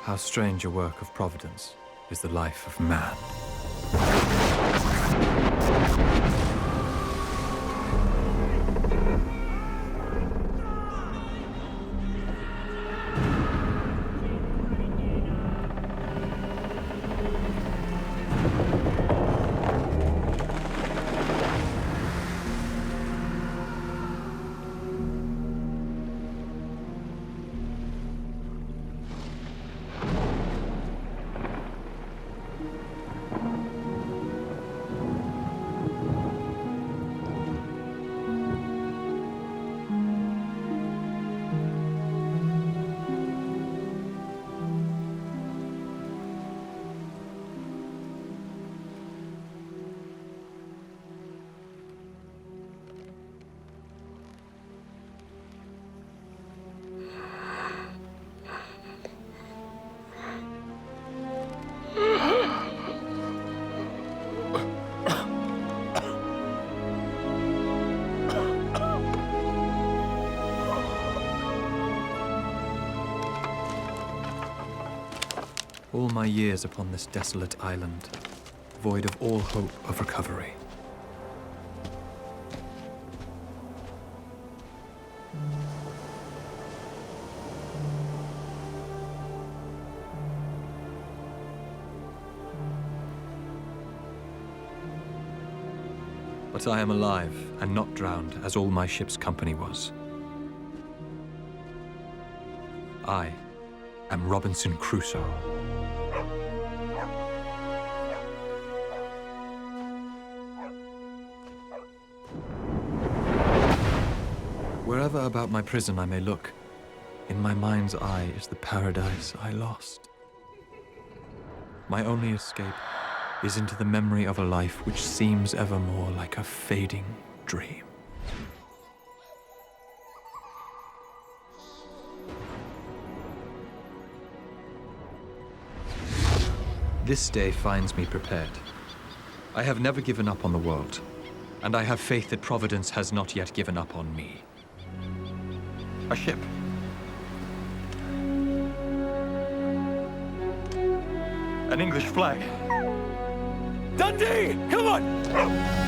How strange a work of providence is the life of man. All my years upon this desolate island, void of all hope of recovery. But I am alive and not drowned as all my ship's company was. I am Robinson Crusoe. Wherever about my prison I may look, in my mind's eye is the paradise I lost. My only escape is into the memory of a life which seems evermore like a fading dream. This day finds me prepared. I have never given up on the world, and I have faith that Providence has not yet given up on me. A ship. An English flag. Dundee! Come on!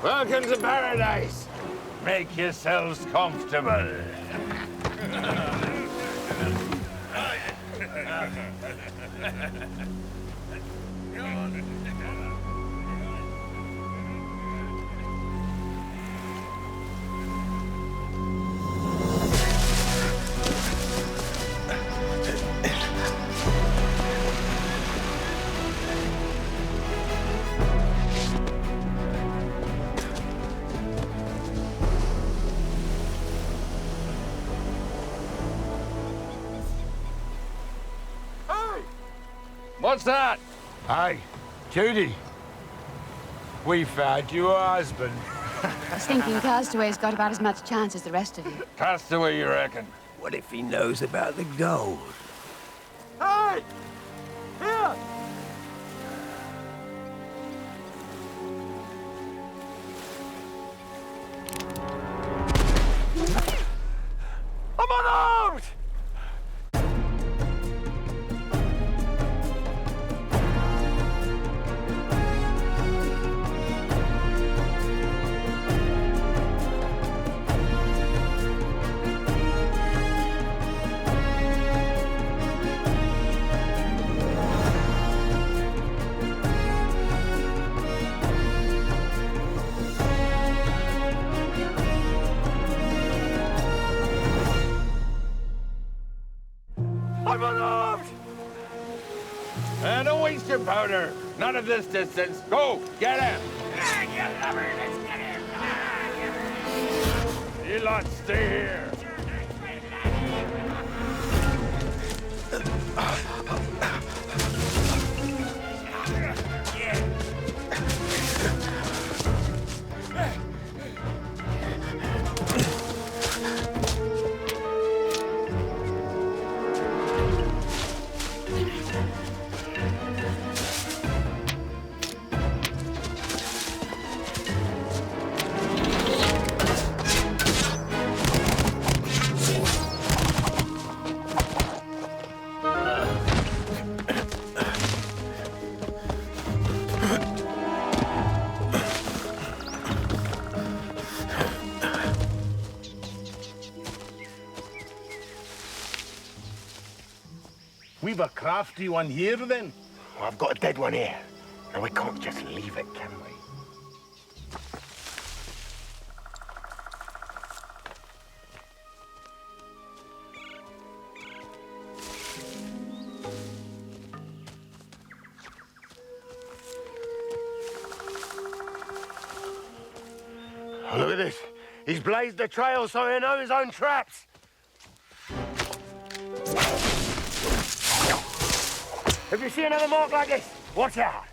Welcome to paradise. Make yourselves comfortable. What's that? Hey, Judy. We found you a husband. This thinking castaway's got about as much chance as the rest of you. Castaway, you reckon? What if he knows about the gold? Hey! Hey! Here! I'm unarmed! I'm unarmed! Don't waste your powder. Not at this distance. Go, get him. You lot stay here. We've a crafty one here, then. Well, I've got a dead one here. And we can't just leave it, can we? Oh, look at this. He's blazed the trail so he'll know his own traps. If you see another mark like this, watch out.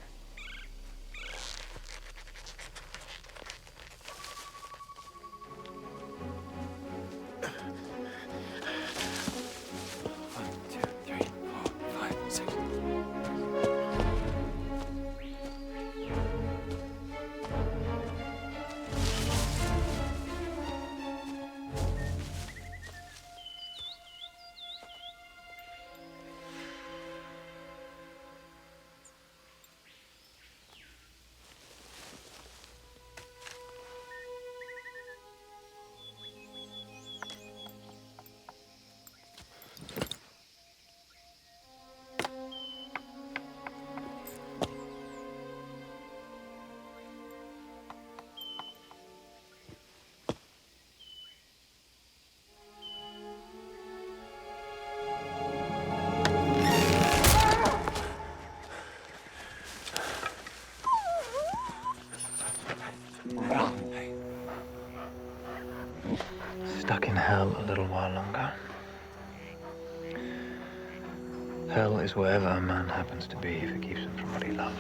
Stuck in hell a little while longer. Hell is wherever a man happens to be if it keeps him from what he loves.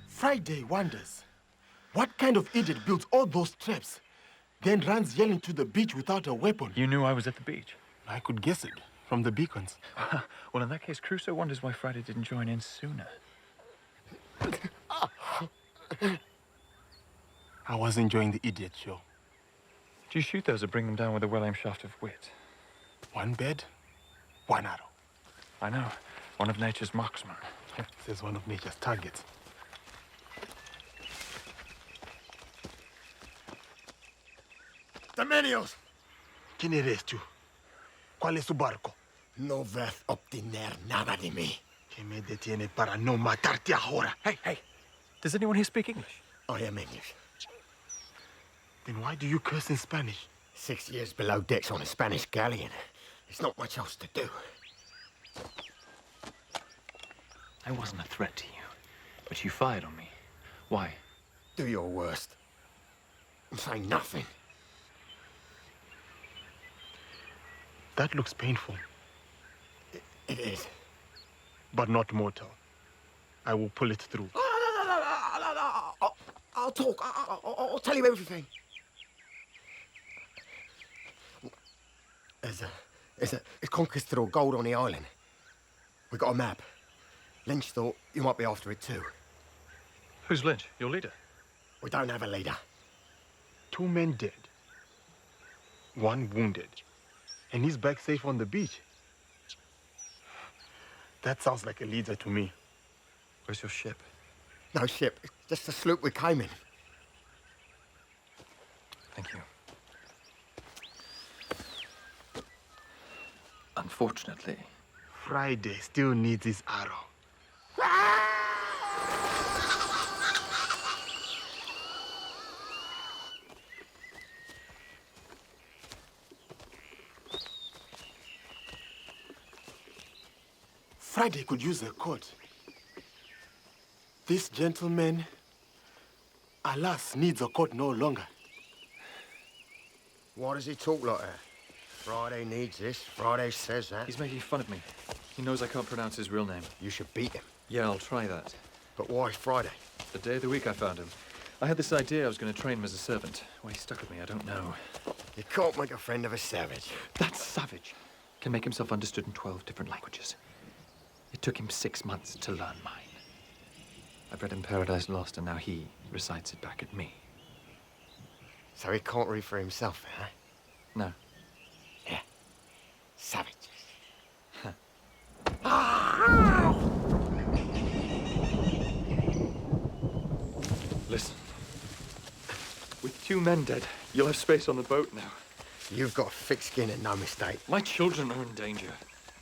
Friday wonders. What kind of idiot builds all those traps, then runs yelling to the beach without a weapon? You knew I was at the beach? I could guess it from the beacons. Well, in that case, Crusoe wonders why Friday didn't join in sooner. I was enjoying the idiot show. Do you shoot those or bring them down with a well-aimed shaft of wit? One bed, one arrow. I know. One of nature's marksmen. This is one of nature's targets. Capitanios, ¿Quién eres tú? ¿Cuál es su barco? no vas a obtener nada de mí. ¿Qué me detiene para no matarte ahora? Hey, does anyone here speak English? I am English. Then why do you curse in Spanish? 6 years below decks on a Spanish galleon. There's not much else to do. I wasn't a threat to you, but you fired on me. Why? Do your worst. Say nothing. That looks painful, It is. but not mortal. I will pull it through. I'll talk. I'll tell you everything. There's conquistador gold on the island. We got a map. Lynch thought you might be after it too. Who's Lynch? Your leader? We don't have a leader. 2 men dead. 1 wounded. And he's back safe on the beach. That sounds like a leader to me. Where's your ship? No ship. It's just the sloop we came in. Thank you. Unfortunately, Friday still needs his arrow. Friday could use a coat. This gentleman, alas, needs a coat no longer. Why does he talk like that? Friday needs this, Friday says that. he's making fun of me. He knows I can't pronounce his real name. You should beat him. Yeah, I'll try that. But why Friday? The day of the week I found him. I had this idea I was going to train him as a servant. Why he stuck with me, I don't know. You can't make a friend of a savage. That's savage. Can make himself understood in 12 different languages. It took him 6 months to learn mine. I've read him Paradise Lost, and now he recites it back at me. So he can't read for himself, huh? No. Yeah. Savage. Listen. With 2 men dead, you'll have space on the boat now. You've got thick skin and no mistake. My children are in danger,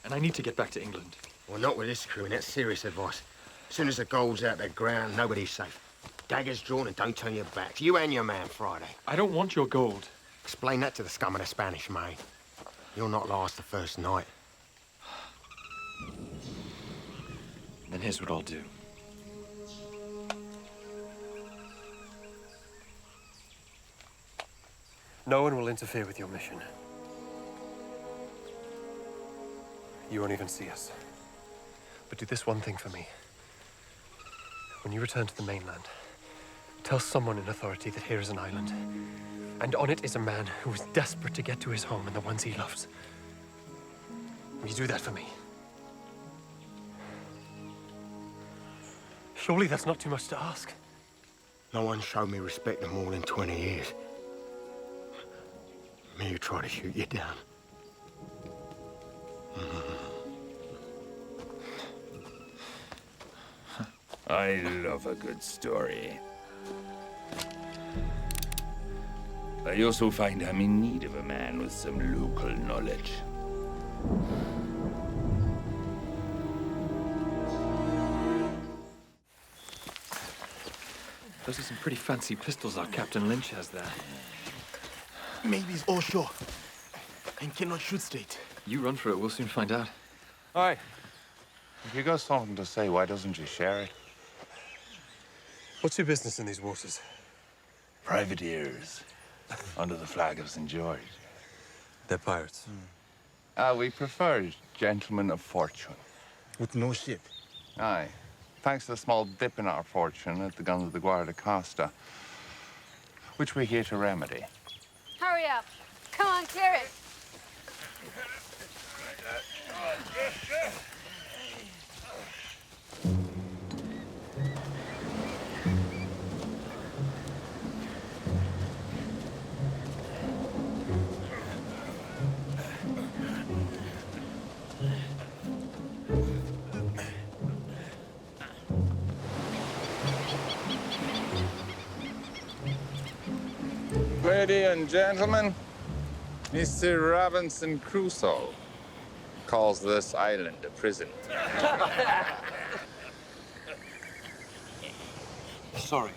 and I need to get back to England. Well, not with this crew, and that's serious advice. As soon as the gold's out the ground, nobody's safe. Daggers drawn and don't turn your backs. You and your man, Friday. I don't want your gold. Explain that to the scum of the Spanish main. You'll not last the first night. Then here's what I'll do. No one will interfere with your mission. You won't even see us. But do this one thing for me. When you return to the mainland, tell someone in authority that here is an island, and on it is a man who is desperate to get to his home and the ones he loves. Will you do that for me? Surely that's not too much to ask. No one showed me respect in more than 20 years. Me who tried to shoot you down. I love a good story. I also find I'm in need of a man with some local knowledge. Those are some pretty fancy pistols our Captain Lynch has there. Maybe he's all shore and cannot shoot straight. You run for it, we'll soon find out. Aye. If you got something to say, why doesn't you share it? What's your business in these waters? Privateers. Under the flag of St. George. They're pirates. We prefer gentlemen of fortune. With no ship. Aye. Thanks to the small dip in our fortune at the guns of the Guarda Costa, which we're here to remedy. Hurry up. Come on, clear it. Ladies and gentlemen, Mr. Robinson Crusoe calls this island a prison. Sorry.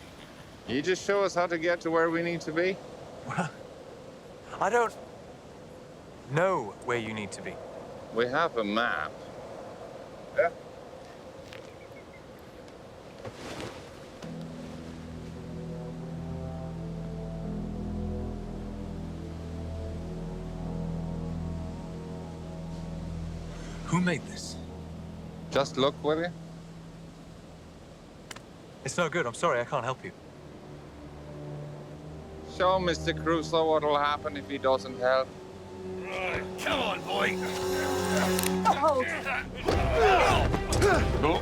You just show us how to get to where we need to be? Well, I don't know where you need to be. We have a map. Yeah. Who made this? Just look, will you? It's no good. I'm sorry. I can't help you. Show Mr. Crusoe what'll happen if he doesn't help. Come on, boy. Go.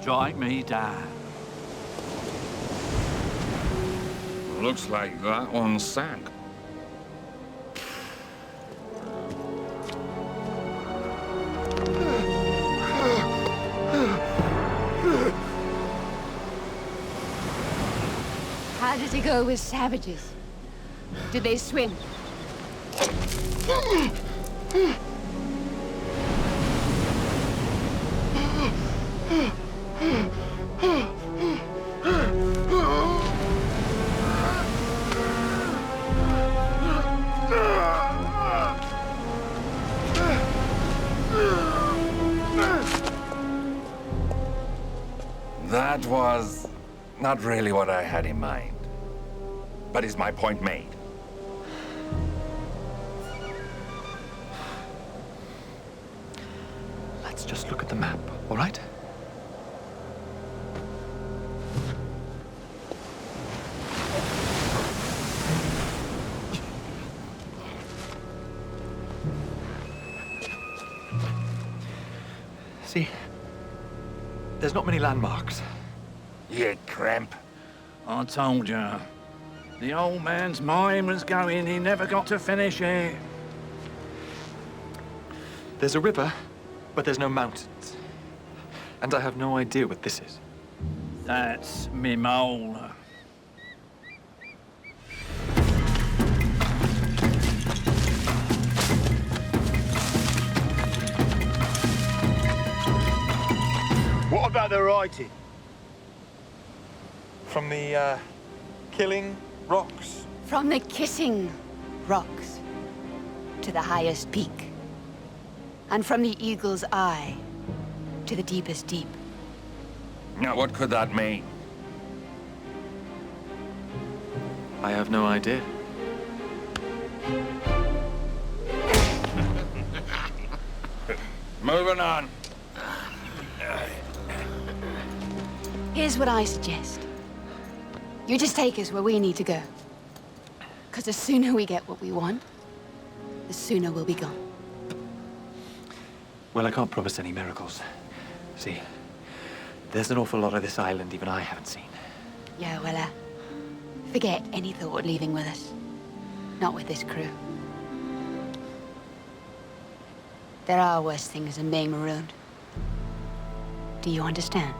Strike me down. Looks like that one sank. How does it go with savages? Do they swim? That was not really what I had in mind. But is my point made? Let's just look at the map, all right? See, there's not many landmarks. You cramp. I told you. The old man's mind was going, he never got to finish it. There's a river, but there's no mountains. And I have no idea what this is. That's me mole. What about the writing? From the, killing rocks. From the kissing rocks to the highest peak. And from the eagle's eye to the deepest deep. Now, what could that mean? I have no idea. Moving on. Here's what I suggest. You just take us where we need to go. Because the sooner we get what we want, the sooner we'll be gone. Well, I can't promise any miracles. See, there's an awful lot of this island even I haven't seen. Yeah, well, forget any thought of leaving with us. Not with this crew. There are worse things than being marooned. Do you understand?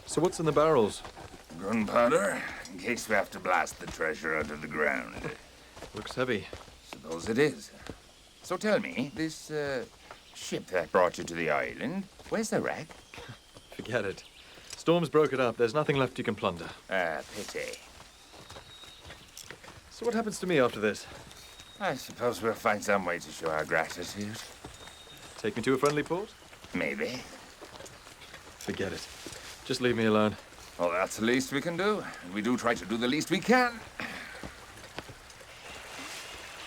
So what's in the barrels? Gunpowder, in case we have to blast the treasure out of the ground. Looks heavy. Suppose it is. So tell me, this, ship that brought you to the island, where's the wreck? Forget it. Storms broke it up. There's nothing left you can plunder. Ah, pity. So what happens to me after this? I suppose we'll find some way to show our gratitude. Take me to a friendly port? Maybe. Forget it. Just leave me alone. Well, that's the least we can do. And we do try to do the least we can.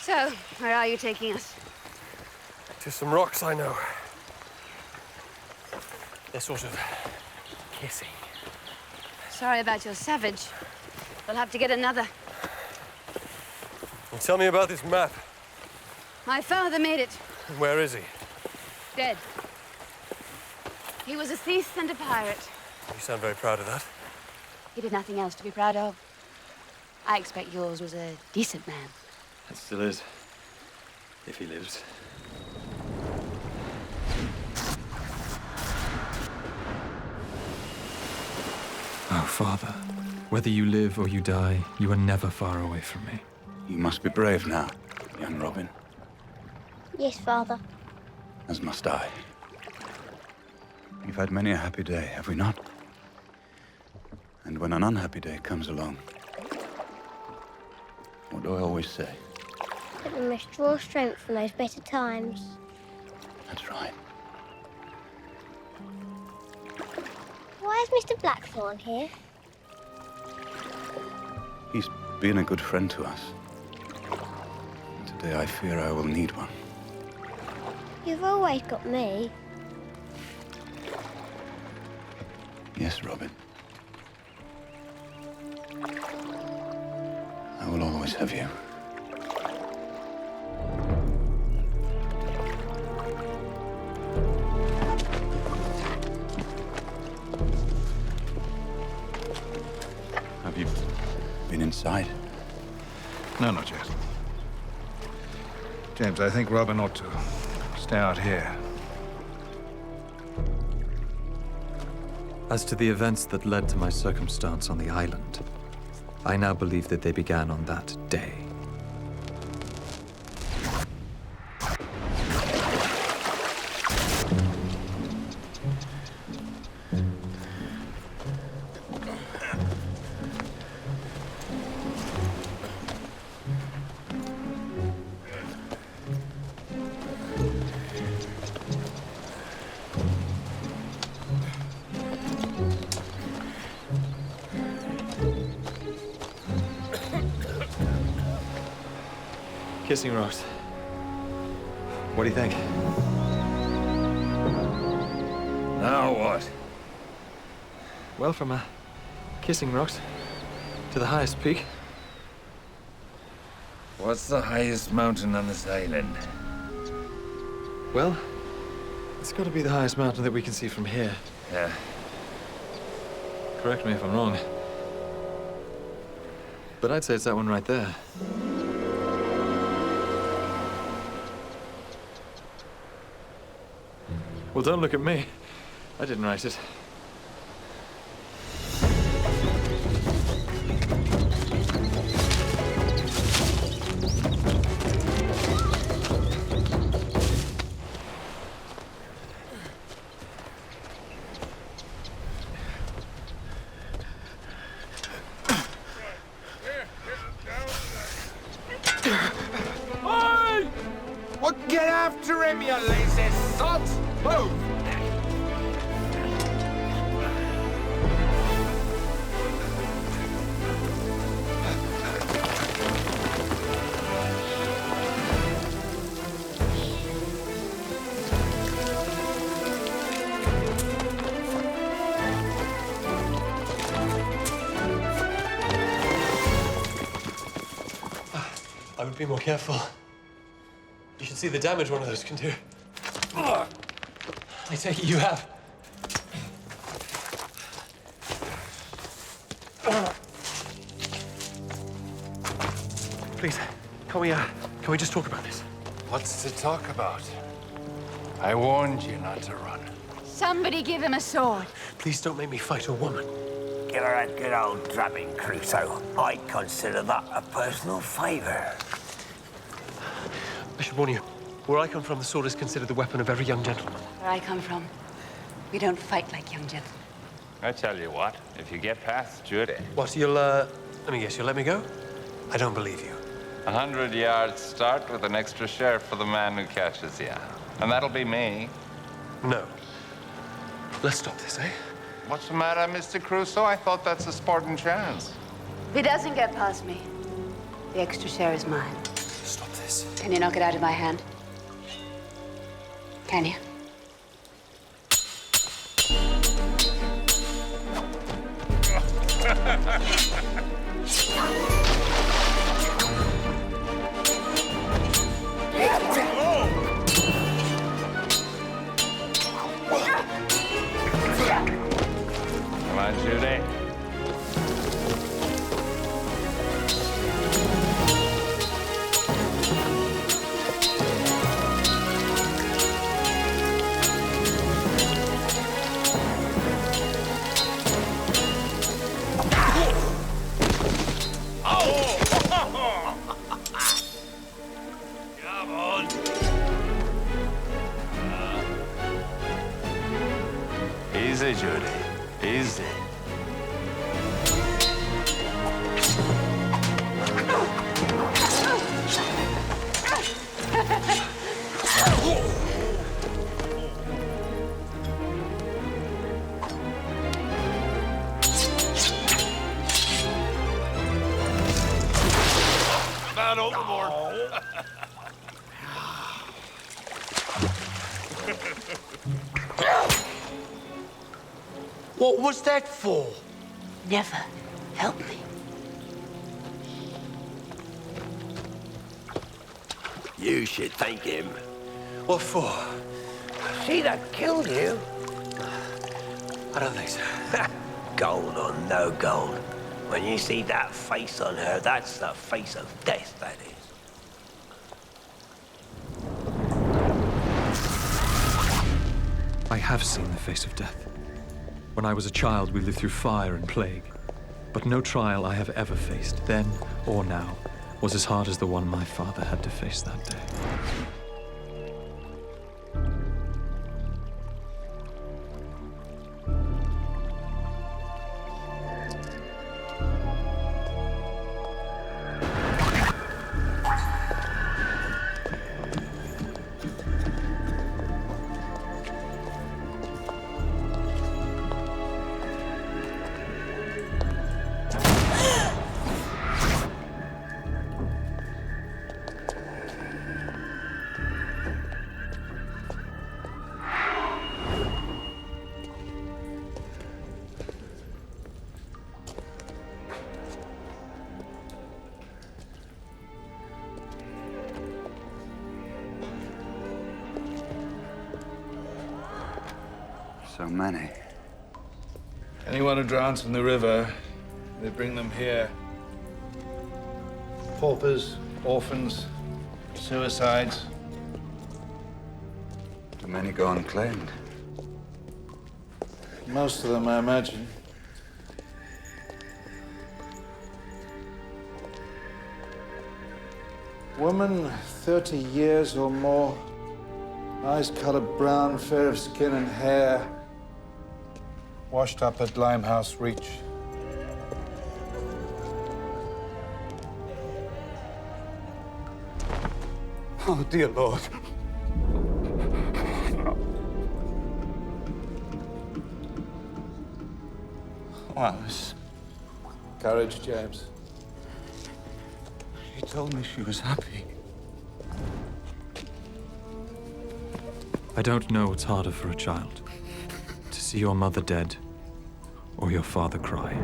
So, where are you taking us? To some rocks I know. They're sort of kissing. Sorry about your savage. We'll have to get another. And tell me about this map. My father made it. Where is he? Dead. He was a thief and a pirate. You sound very proud of that. He did nothing else to be proud of. I expect yours was a decent man. It still is. If he lives. Oh, Father. Whether you live or you die, you are never far away from me. You must be brave now, young Robin. Yes, Father. As must I. We've had many a happy day, have we not? And when an unhappy day comes along, what do I always say? That we must draw strength from those better times. That's right. Why is Mr. Blackthorn here? He's been a good friend to us. And today I fear I will need one. You've always got me. Yes, Robin. I will always have you. Have you been inside? No, not yet. James, I think Robin ought to stay out here. As to the events that led to my circumstance on the island, I now believe that they began on that day. Kissing rocks. What do you think? Now what? Well, from Kissing Rocks to the highest peak. What's the highest mountain on this island? Well, it's got to be the highest mountain that we can see from here. Yeah. Correct me if I'm wrong. But I'd say it's that one right there. Well, don't look at me. I didn't write it. Well, get after him, you lazy sod! Move! I would be more careful. You should see the damage one of those can do. I take it you have. Please, can we just talk about this? What's to talk about? I warned you not to run. Somebody give him a sword. Please don't make me fight a woman. Give her a good old drubbing, Crusoe. I'd consider that a personal favor. I should warn you, where I come from, the sword is considered the weapon of every young gentleman. Where I come from, we don't fight like young gentlemen. I tell you what, if you get past Judy, What, let me guess, you'll let me go? I don't believe you. 100 yards start with an extra share for the man who catches you. And that'll be me. No. Let's stop this, eh? What's the matter, Mr. Crusoe? I thought that's a sporting chance. If it doesn't get past me, the extra share is mine. Stop this. Can you knock it out of my hand? Can you? Come on, Judy. Come on. Easy, Judy. Easy. Man overboard. What was that for? Never help me. You should thank him. What for? She that killed you. I don't think so. Gold or no gold. When you see that face on her, that's the face of death, that is. I have seen the face of death. When I was a child, we lived through fire and plague. But no trial I have ever faced, then or now, was as hard as the one my father had to face that day. So many. Anyone who drowns in the river, they bring them here. Paupers, orphans, suicides. Do many go unclaimed? Most of them, I imagine. Woman, 30 years or more. Eyes colored brown, fair of skin and hair. Washed up at Limehouse Reach. Oh, dear Lord. Once. Courage, James. She told me she was happy. I don't know what's harder for a child. To see your mother dead, or your father cry.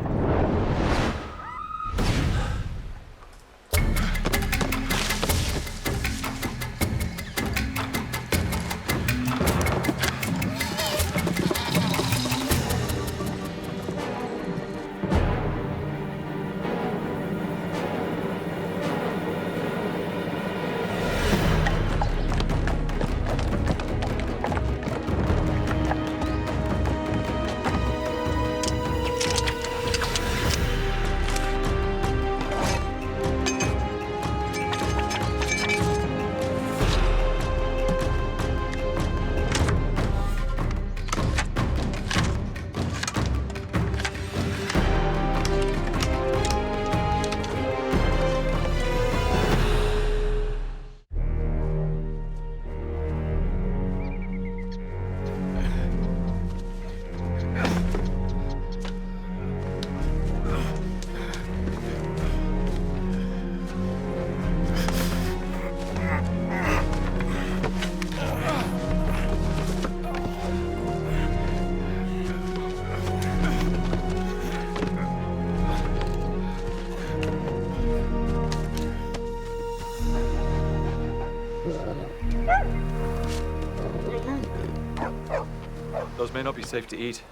Those may not be safe to eat.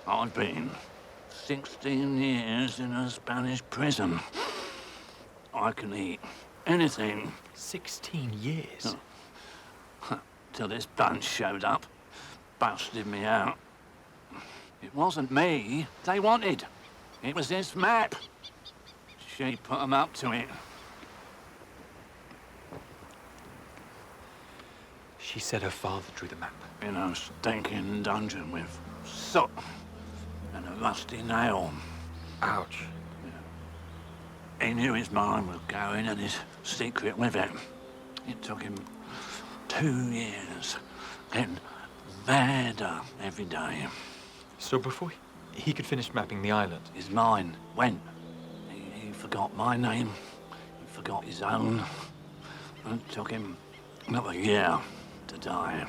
I've been 16 years in a Spanish prison. I can eat anything. 16 years? Till this bunch showed up, busted me out. It wasn't me they wanted. It was this map. She put them up to it. She said her father drew the map. In a stinking dungeon with soot and a rusty nail. Ouch. He knew his mind was going and his secret with it. It took him 2 years, getting badder every day. So before he could finish mapping the island, his mind went. He forgot my name, he forgot his own. It took him another year to die.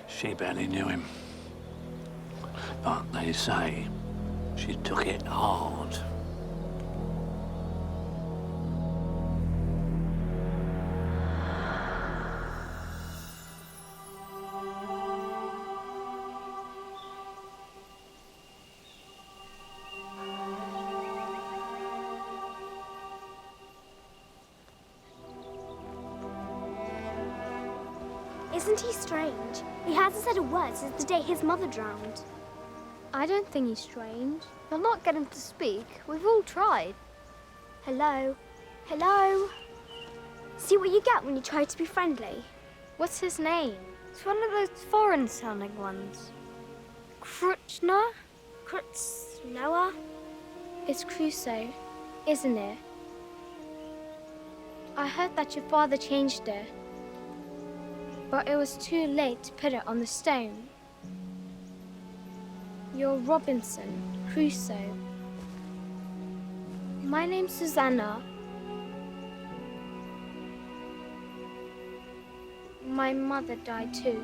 She barely knew him. But they say she took it hard. Isn't he strange? He hasn't said a word since the day his mother drowned. I don't think he's strange. You'll not get him to speak. We've all tried. Hello? Hello? See what you get when you try to be friendly? What's his name? It's one of those foreign-sounding ones. Crutchner? Noah? It's Crusoe, isn't it? I heard that your father changed it. But it was too late to put it on the stone. You're Robinson Crusoe. My name's Susanna. My mother died too.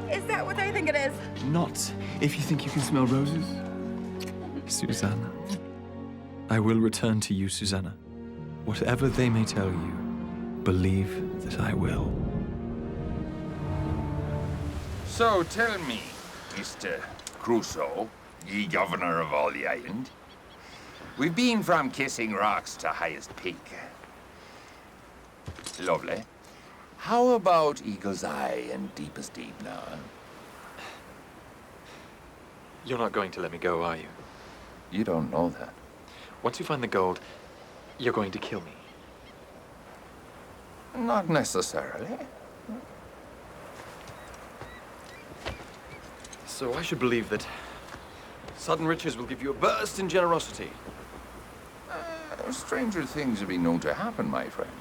Is that what I think it is? not if you think you can smell roses. Susanna. I will return to you, Susanna. Whatever they may tell you, believe that I will. So tell me, Mr. Crusoe, ye governor of all the island, we've been from Kissing Rocks to Highest Peak. Lovely. How about Eagle's Eye and Deepest Deep now? You're not going to let me go, are you? You don't know that. Once you find the gold, you're going to kill me. Not necessarily. So I should believe that sudden riches will give you a burst in generosity. Stranger things have been known to happen, my friend.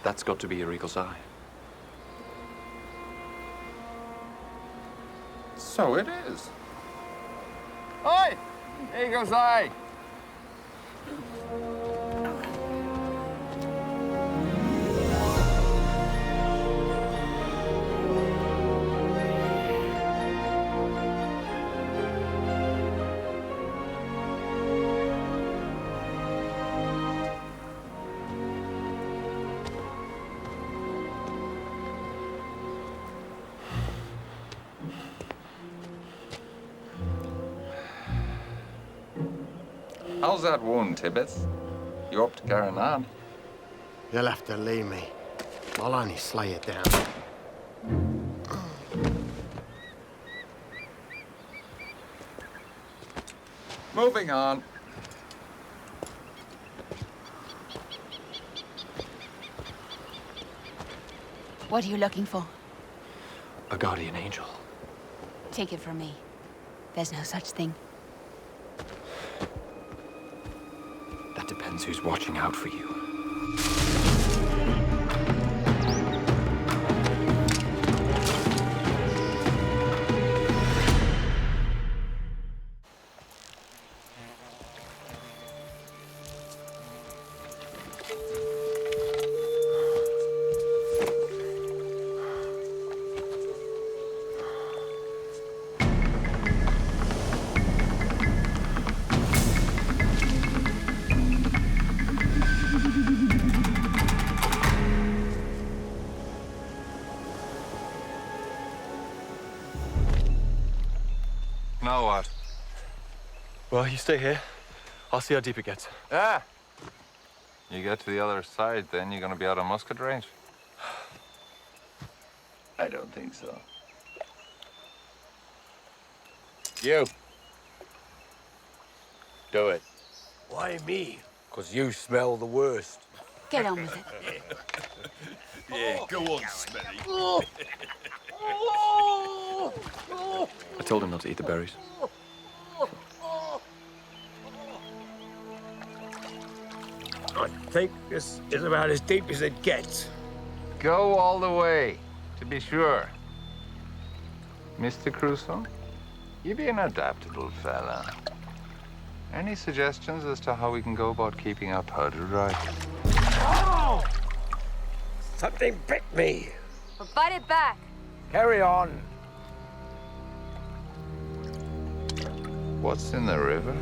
That's got to be your Eagle's Eye. So it is. Oi! Eagle's Eye! How's that wound, Tibbets? You up to carrying on? You'll have to leave me. I'll only slay it down. Moving on. What are you looking for? A guardian angel. Take it from me. There's no such thing. That depends who's watching out for you. Now what? Well, you stay here. I'll see how deep it gets. Yeah. You get to the other side, then you're gonna be out of musket range? I don't think so. You. Do it. Why me? Because you smell the worst. Get on with it. Yeah, go on, Smelly. I told him not to eat the berries. I think this is about as deep as it gets. Go all the way, to be sure. Mr. Crusoe, you be an adaptable fella. Any suggestions as to how we can go about keeping our powder dry? Oh! Something bit me. Well, bite it back. Carry on. What's in the river?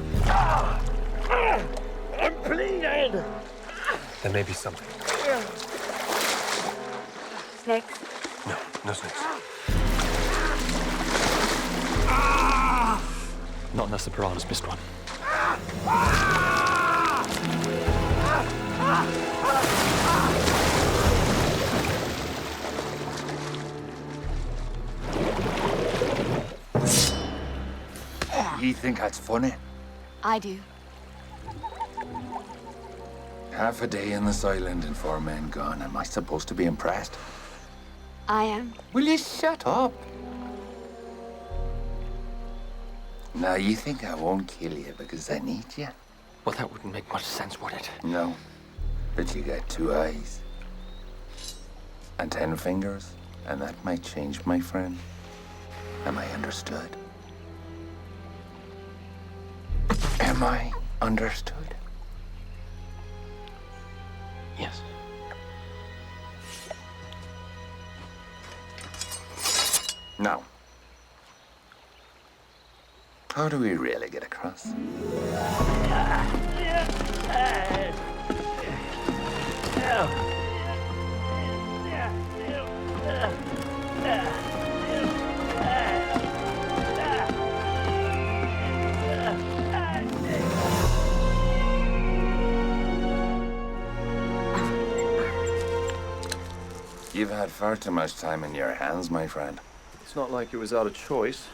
I'm bleeding. There may be something. Snakes? No, no snakes. Not unless the piranhas missed one. You think that's funny? I do. Half a day in this island and 4 men gone. Am I supposed to be impressed? I am. Will you shut up? Now, you think I won't kill you because I need you? Well, that wouldn't make much sense, would it? No. But you got 2 eyes. And 10 fingers. And that might change, my friend. Am I understood? Am I understood? Yes. Now, how do we really get across? You've had far too much time in your hands, my friend. It's not like it was out of choice.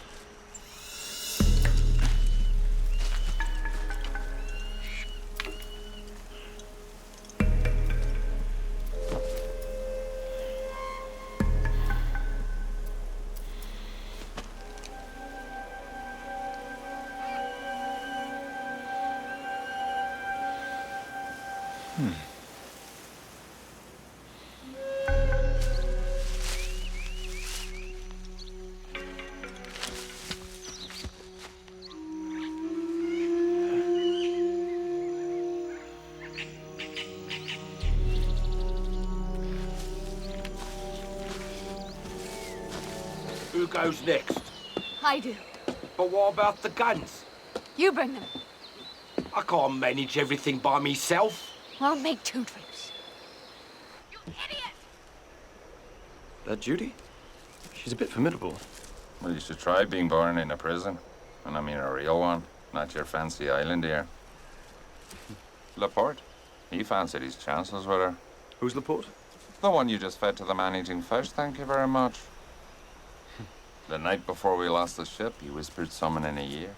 Who goes next? I do. But what about the guns? You bring them. I can't manage everything by myself. Well, make 2 trips. That Judy? She's a bit formidable. Well, you should try being born in a prison. And I mean a real one, not your fancy island here. Laporte, he fancied his chances with her. Who's Laporte? The one you just fed to the man eating fish, thank you very much. The night before we lost the ship, he whispered summon in a year.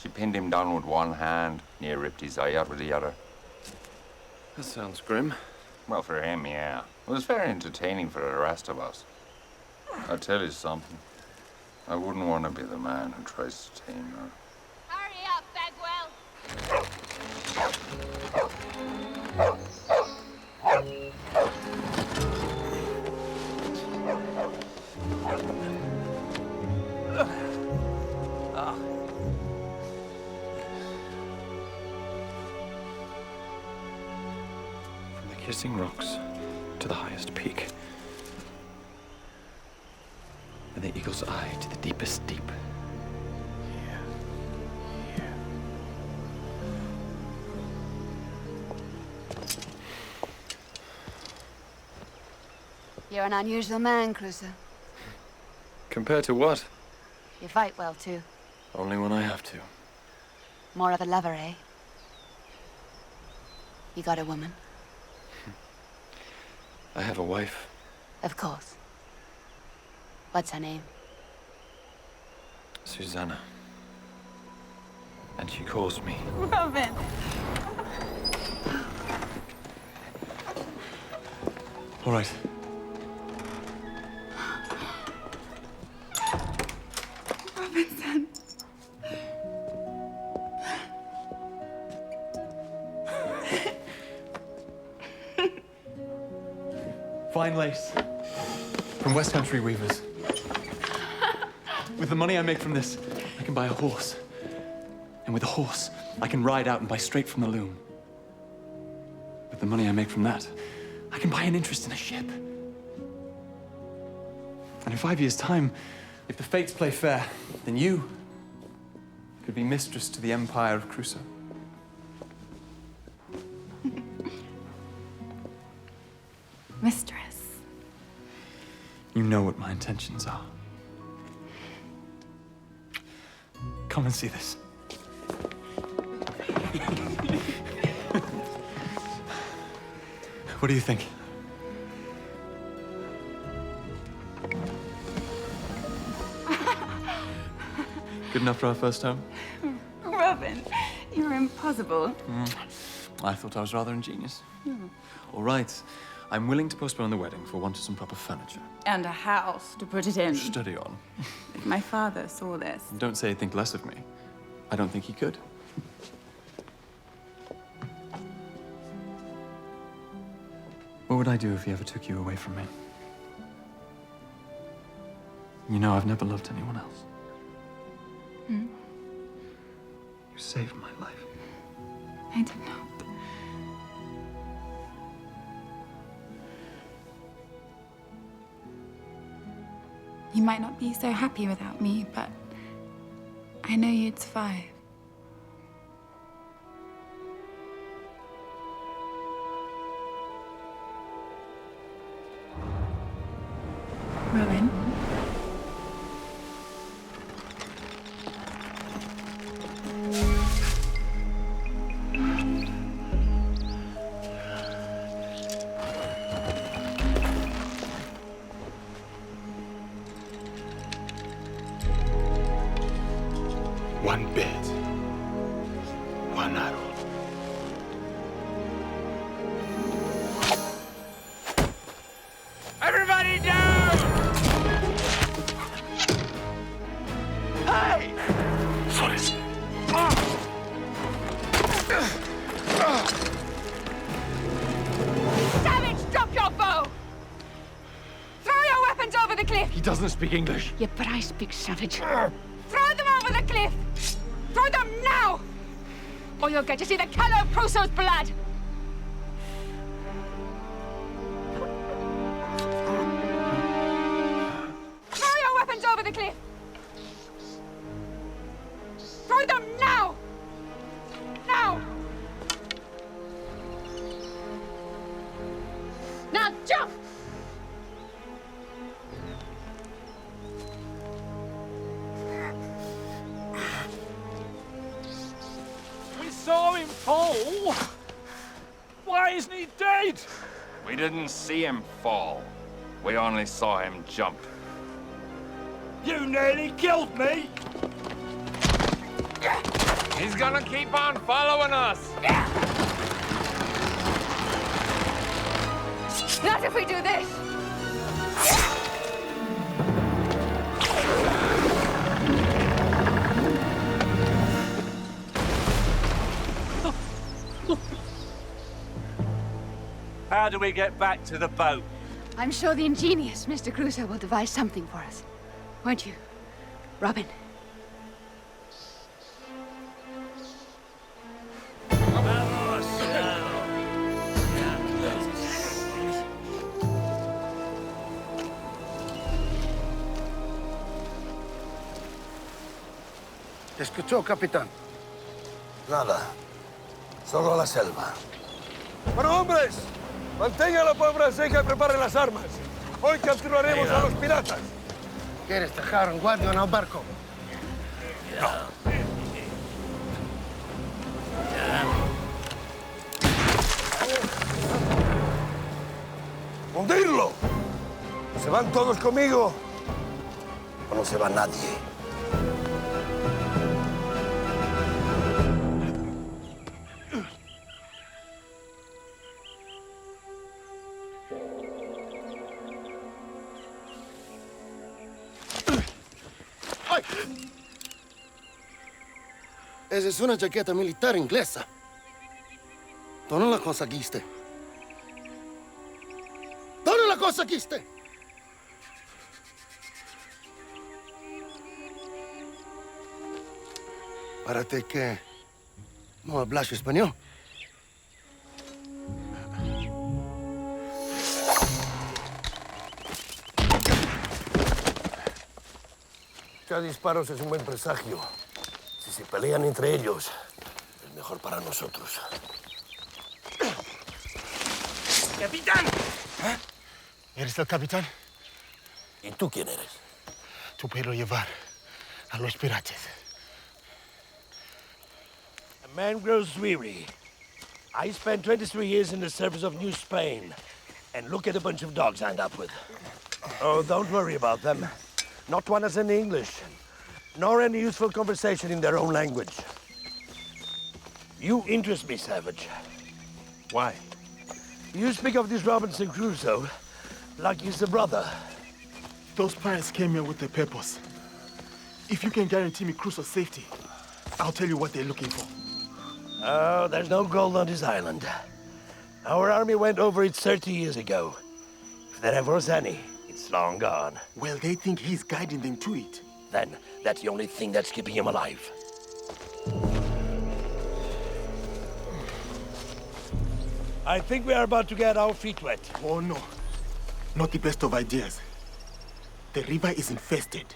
She pinned him down with one hand, near ripped his eye out with the other. That sounds grim. Well, for him, yeah. It was very entertaining for the rest of us. I'll tell you something. I wouldn't want to be the man who tries to tame her. Hurry up, Bagwell. From the kissing rocks to the highest peak. And the eagle's eye to the deepest deep. You're an unusual man, Crusoe. Compared to what? You fight well, too. Only when I have to. More of a lover, eh? You got a woman? I have a wife. Of course. What's her name? Susanna. And she calls me. Robin! All right. Robinson. Fine lace. From West Country weavers. With the money I make from this, I can buy a horse. And with a horse, I can ride out and buy straight from the loom. With the money I make from that, I can buy an interest in a ship. And in 5 years' time, if the fates play fair, then you could be mistress to the empire of Crusoe. Mistress. You know what my intentions are. Come and see this. What do you think? Good enough for our first home? Robin, you're impossible. I thought I was rather ingenious. All right. I'm willing to postpone the wedding for want of some proper furniture. And a house to put it in. Study on. If my father saw this. Don't say think less of me. I don't think he could. What would I do if he ever took you away from me? You know I've never loved anyone else. Hmm? You saved my life. I did not. You might not be so happy without me, but I know you'd survive. Robin? One bed, one arrow. Everybody down! Hey! Forrest. Savage, drop your bow! Throw your weapons over the cliff! He doesn't speak English. Yeah, but I speak savage. Throw them over the cliff! Throw them now! Or you'll get to see the color of Crusoe's blood! Throw your weapons over the cliff! Throw them now! Now! Now jump! We saw him fall. Why isn't he dead? We didn't see him fall. We only saw him jump. You nearly killed me. He's gonna keep on following us. Not if we do this! How do we get back to the boat? I'm sure the ingenious Mr. Crusoe will devise something for us. Won't you, Robin? ¿Escuchó, capitán? Nada. Solo la selva. Bueno, hombres, mantengan la pólvora seca y preparen las armas. Hoy capturaremos a los piratas. ¿Quieres dejar un guardia en el barco? ¡Hundirlo! ¿Se van todos conmigo o no se va nadie? Esa es una chaqueta militar inglesa. ¿Tú no la conseguiste? ¿Tú no la conseguiste? Parece que no hablas español. Cada disparo es un buen presagio. Si se pelean entre ellos, es mejor para nosotros. ¡Capitán! ¿Eres el capitán? ¿Y tú quién eres? Tú puedo llevar a los piratas. A man grows weary. I spent 23 years in the service of New Spain. And look at a bunch of dogs I end up with. Oh, don't worry about them. Not one has any English, nor any useful conversation in their own language. You interest me, Savage. Why? You speak of this Robinson Crusoe like he's a brother. Those pirates came here with a purpose. If you can guarantee me Crusoe's safety, I'll tell you what they're looking for. Oh, there's no gold on this island. Our army went over it 30 years ago. If there ever was any, it's long gone. Well, they think he's guiding them to it. Then, that's the only thing that's keeping him alive. I think we are about to get our feet wet. Oh, no. Not the best of ideas. The river is infested.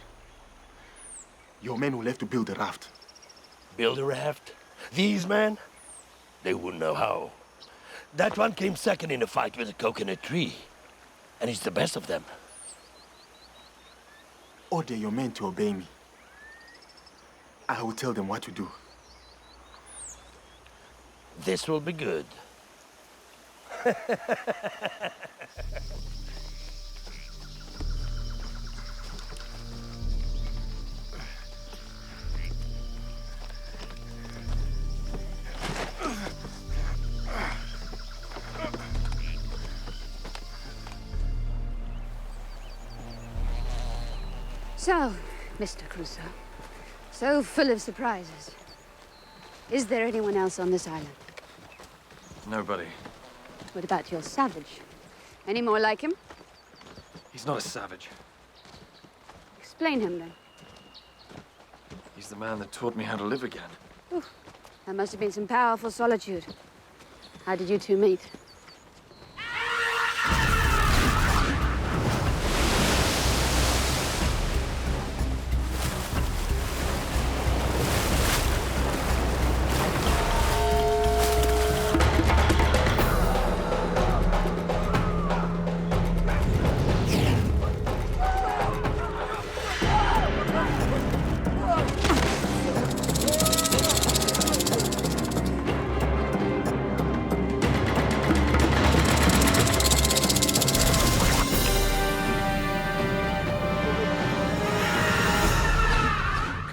Your men will have to build a raft. Build a raft? These men? They wouldn't know how. That one came second in a fight with a coconut tree. And he's the best of them. Order your men to obey me. I will tell them what to do. This will be good. So, Mr. Crusoe, so full of surprises. Is there anyone else on this island? Nobody. What about your savage? Any more like him? He's not a savage. Explain him, then. He's the man that taught me how to live again. Ooh, that must have been some powerful solitude. How did you two meet?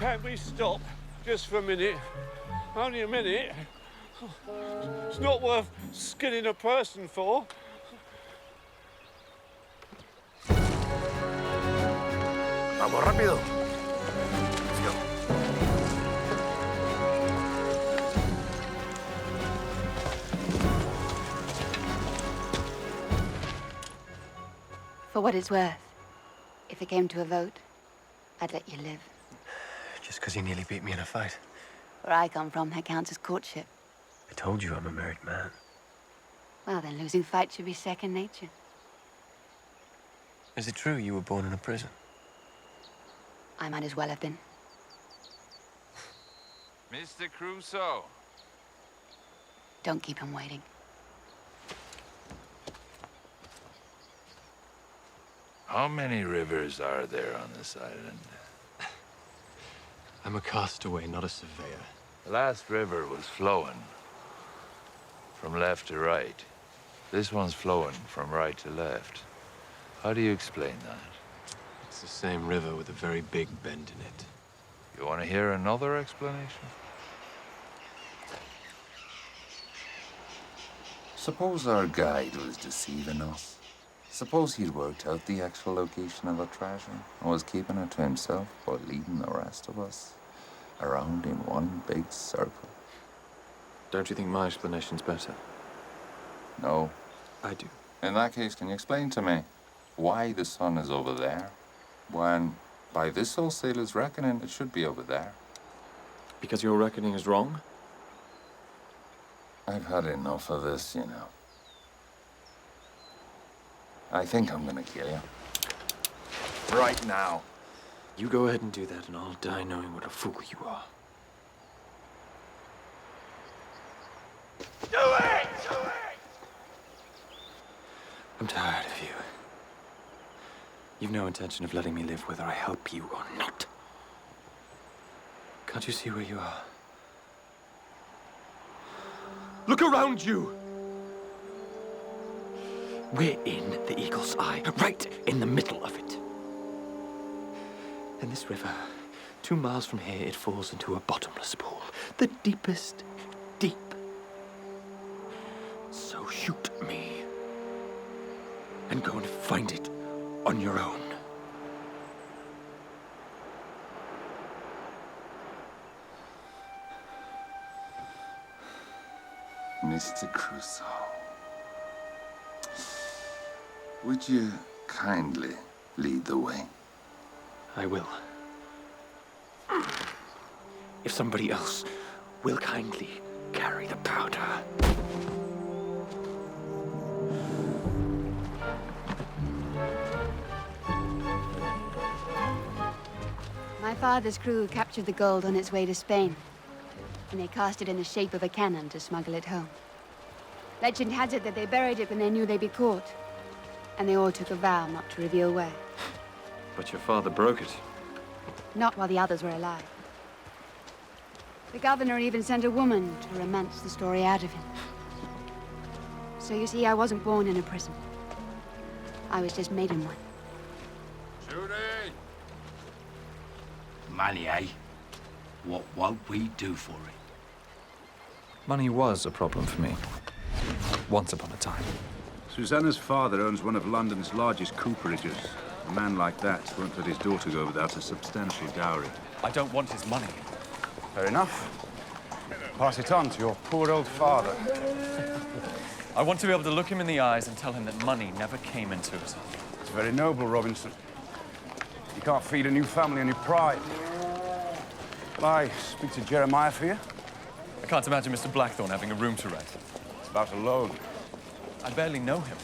Can't we stop just for a minute? Only a minute. It's not worth skinning a person for. Vamos, rápido. Let's go. For what it's worth, if it came to a vote, I'd let you live. Just because you nearly beat me in a fight. Where I come from, that counts as courtship. I told you I'm a married man. Well, then losing fights should be second nature. Is it true you were born in a prison? I might as well have been. Mr. Crusoe. Don't keep him waiting. How many rivers are there on this island? I'm a castaway, not a surveyor. The last river was flowing from left to right. This one's flowing from right to left. How do you explain that? It's the same river with a very big bend in it. You want to hear another explanation? Suppose our guide was deceiving us. Suppose he'd worked out the actual location of the treasure and was keeping it to himself while leading the rest of us around in one big circle. Don't you think my explanation's better? No. I do. In that case, can you explain to me why the sun is over there when, by this old sailor's reckoning, it should be over there? Because your reckoning is wrong? I've had enough of this, you know. I think I'm gonna kill you. Right now. You go ahead and do that, and I'll die knowing what a fool you are. Do it! Do it! I'm tired of you. You've no intention of letting me live whether I help you or not. Can't you see where you are? Look around you! We're in the Eagle's Eye, right in the middle of it. And this river, 2 miles from here, it falls into a bottomless pool. The deepest deep. So shoot me. And go and find it on your own. Mr. Crusoe, would you kindly lead the way? I will. If somebody else will kindly carry the powder. My father's crew captured the gold on its way to Spain, and they cast it in the shape of a cannon to smuggle it home. Legend has it that they buried it when they knew they'd be caught, and they all took a vow not to reveal where. But your father broke it. Not while the others were alive. The governor even sent a woman to romance the story out of him. So you see, I wasn't born in a prison. I was just made in one. Judy! Money, eh? What won't we do for it? Money was a problem for me. Once upon a time. Susanna's father owns one of London's largest cooperages. A man like that won't let his daughter go without a substantial dowry. I don't want his money. Fair enough. Pass it on to your poor old father. I want to be able to look him in the eyes and tell him that money never came into it. It's very noble, Robinson. You can't feed a new family on your pride. Will I speak to Jeremiah for you? I can't imagine Mr. Blackthorne having a room to rent. It's about a loan. I barely know him.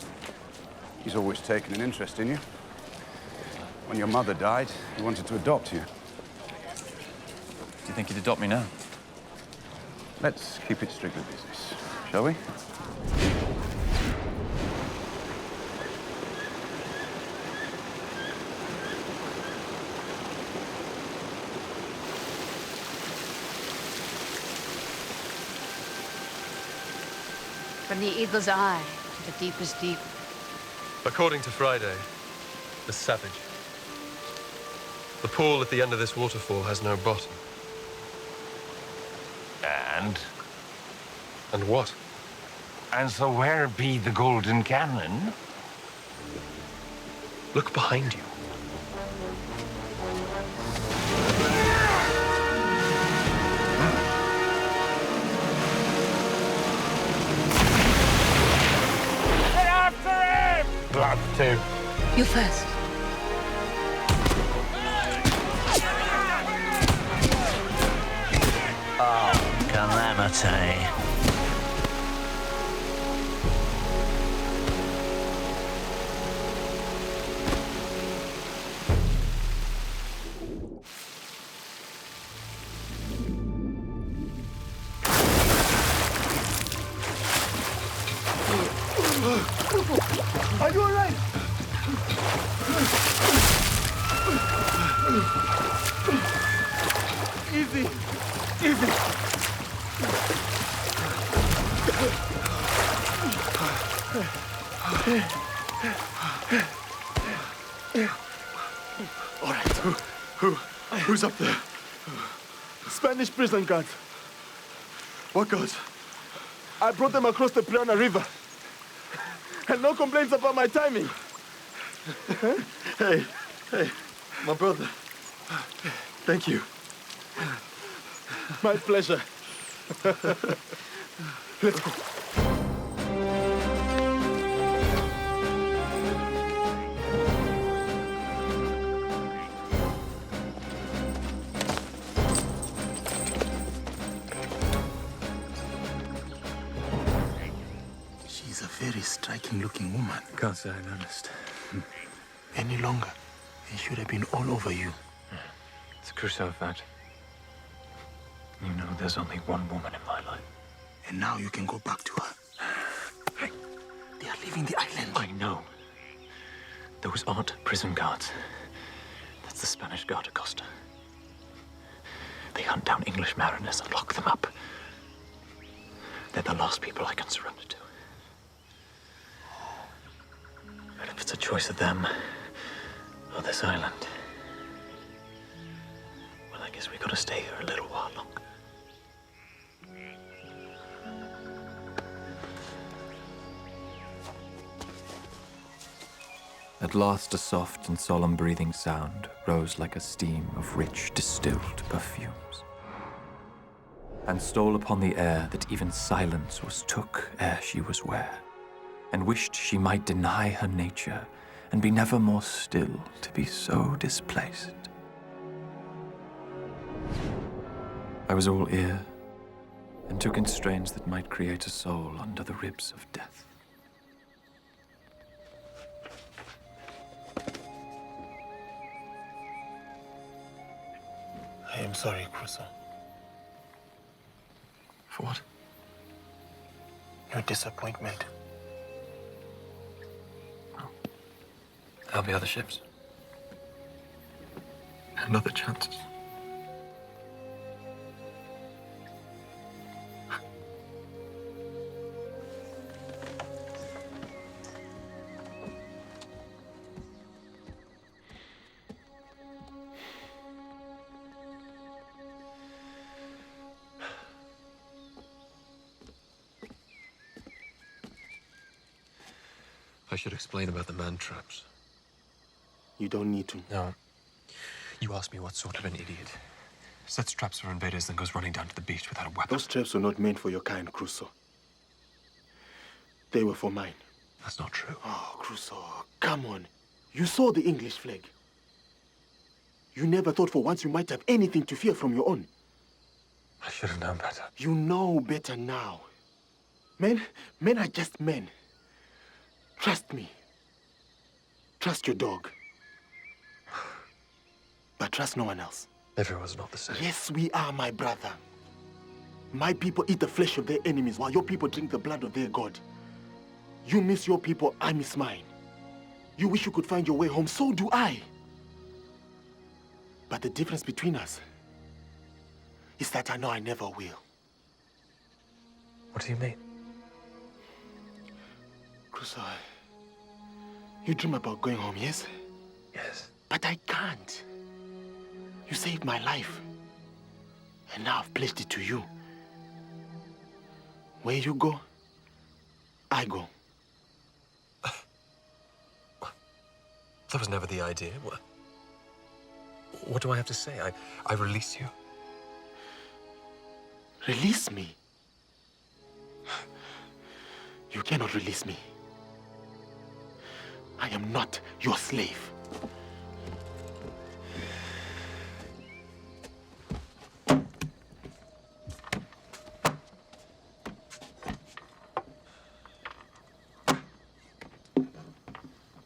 He's always taken an interest in you. When your mother died, he wanted to adopt you. Do you think he'd adopt me now? Let's keep it strictly business, shall we? From the Eagle's Eye to the deepest deep. According to Friday, the savage. The pool at the end of this waterfall has no bottom. And? And what? And so where be the golden cannon? Look behind you. Get after him! Blood, too. You first. Oh, calamity. Are you all right? Easy. Easy. All right. Who's up there? Spanish prison guards. What guards? I brought them across the Plana River. And no complaints about my timing. Hey, my brother. Thank you. My pleasure. Let's go. She's a very striking-looking woman. Can't say I noticed. Any longer, it should have been all over you. It's a Crusoe effect. You know there's only one woman in my life. And now you can go back to her. Hey. They are leaving the island. I know. Those aren't prison guards. That's the Spanish Guard Acosta. They hunt down English mariners and lock them up. They're the last people I can surrender to. But if it's a choice of them or this island, well, I guess we gotta stay here a little while longer. At last, a soft and solemn breathing sound rose like a steam of rich, distilled perfumes, and stole upon the air that even silence was took ere she was ware, and wished she might deny her nature, and be never more still to be so displaced. I was all ear, and took in strains that might create a soul under the ribs of death. I am sorry, Crusoe. For what? Your disappointment. There'll be other ships. And other chances. I should explain about the man traps. You don't need to. No. You asked me what sort of an idiot sets traps for invaders, then goes running down to the beach without a weapon. Those traps were not meant for your kind, Crusoe. They were for mine. That's not true. Oh, Crusoe, come on. You saw the English flag. You never thought for once you might have anything to fear from your own. I should have known better. You know better now. Men are just men. Trust me. Trust your dog. But trust no one else. Everyone's not the same. Yes, we are, my brother. My people eat the flesh of their enemies while your people drink the blood of their God. You miss your people, I miss mine. You wish you could find your way home, so do I. But the difference between us is that I know I never will. What do you mean? Crusoe, you dream about going home, yes? Yes. But I can't. You saved my life. And now I've pledged it to you. Where you go, I go. That was never the idea. What do I have to say? I release you? Release me? You cannot release me. I am not your slave.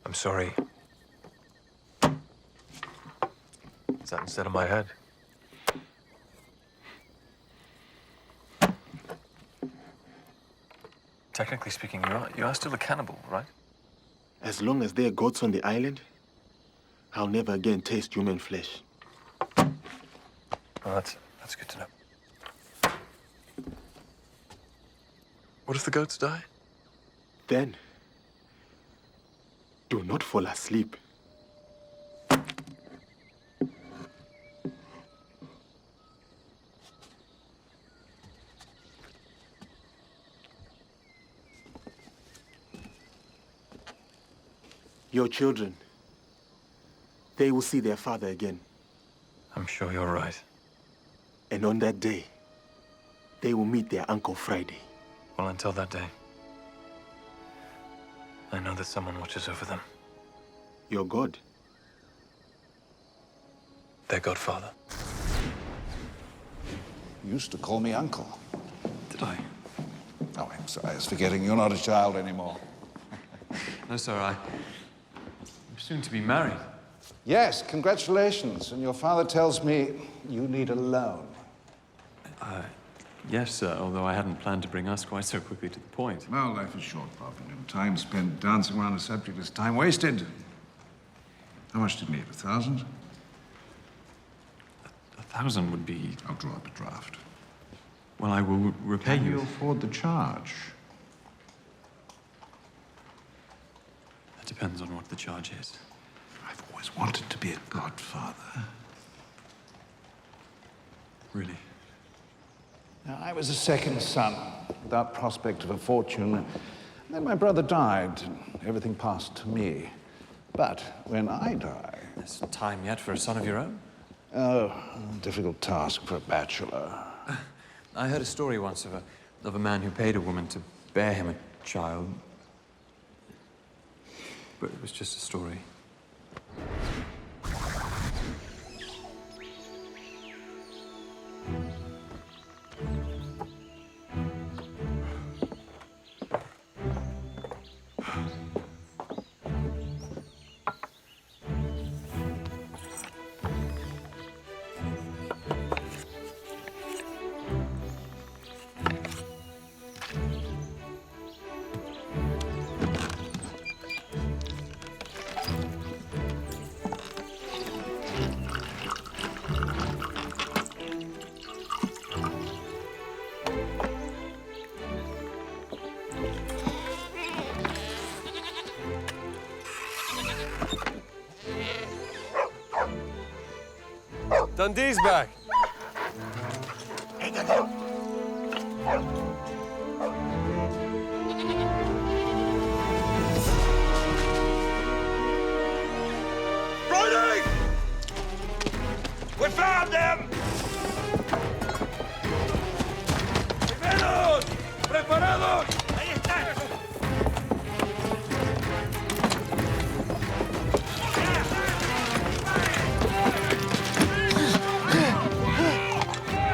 I'm sorry. Is that instead of my head? Technically speaking, you are still a cannibal, right? As long as there are gods on the island, I'll never again taste human flesh. Well, that's That's good to know. What if the goats die? Then, do not fall asleep. Your children, they will see their father again. I'm sure you're right. And on that day, they will meet their Uncle Friday. Well, until that day, I know that someone watches over them. Your God. Their godfather. You used to call me uncle. Did I? Oh, I'm sorry. I was forgetting you're not a child anymore. No, sir, I'm soon to be married. Yes, congratulations. And your father tells me you need a loan. Yes, sir, although I hadn't planned to bring us quite so quickly to the point. Well, life is short, Robin. Time spent dancing around a subject is time wasted. How much did you need? 1,000? 1,000 would be... I'll draw up a draft. Well, I will repay Can you. you afford the charge? That depends on what the charge is. I've always wanted to be a godfather. Really? Now, I was a second son, without prospect of a fortune. And then my brother died, and everything passed to me. But when I die... There's time yet for a son of your own? Oh, a difficult task for a bachelor. I heard a story once of a man who paid a woman to bear him a child. But it was just a story. Dundee's back. Hey, Daniel. Friday! We found them! ¡Primeros! ¡Preparados! ¡Ahí están!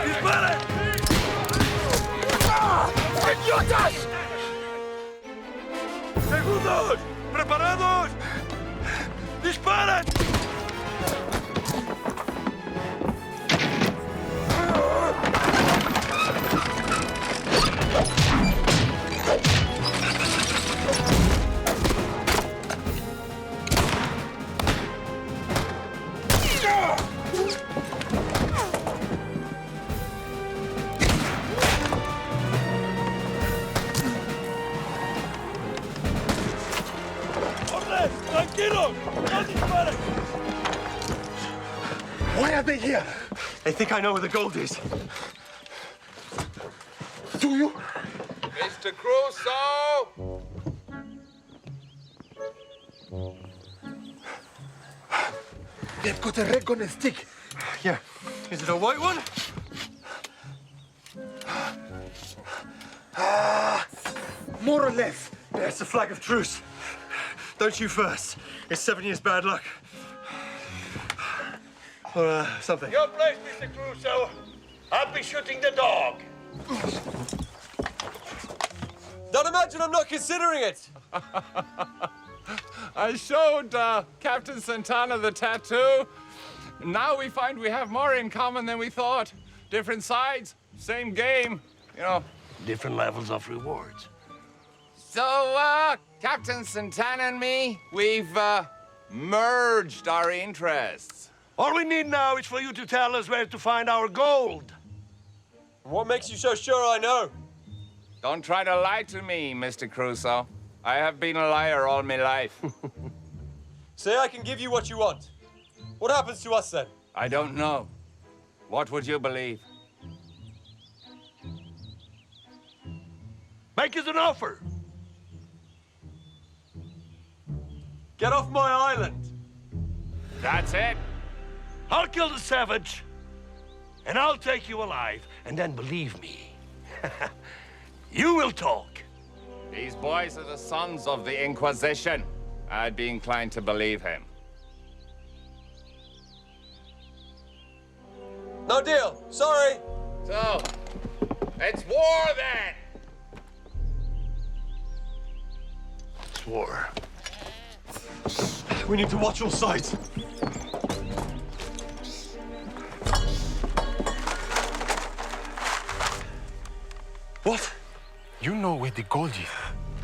¡Disparen! ¡Idiotas! ¡Segundos! ¡Preparados! ¡Disparen! Why are they here? They think I know where the gold is. Do you? Mr. Crusoe! They've got a red gun and stick. Yeah. Is it a white one? More or less. There's the flag of truce. Don't you first. It's 7 years bad luck. Or something. Your place, Mr. Crusoe. I'll be shooting the dog. Don't imagine I'm not considering it. I showed Captain Santana the tattoo. Now we find we have more in common than we thought. Different sides, same game, you know. Different levels of rewards. So, Captain Santana and me, we've merged our interests. All we need now is for you to tell us where to find our gold. What makes you so sure I know? Don't try to lie to me, Mr. Crusoe. I have been a liar all my life. Say I can give you what you want. What happens to us then? I don't know. What would you believe? Make us an offer. Get off my island. That's it. I'll kill the savage, and I'll take you alive, and then believe me, you will talk. These boys are the sons of the Inquisition. I'd be inclined to believe him. No deal. Sorry. So, it's war then. It's war. We need to watch all sides. What? You know where the gold is.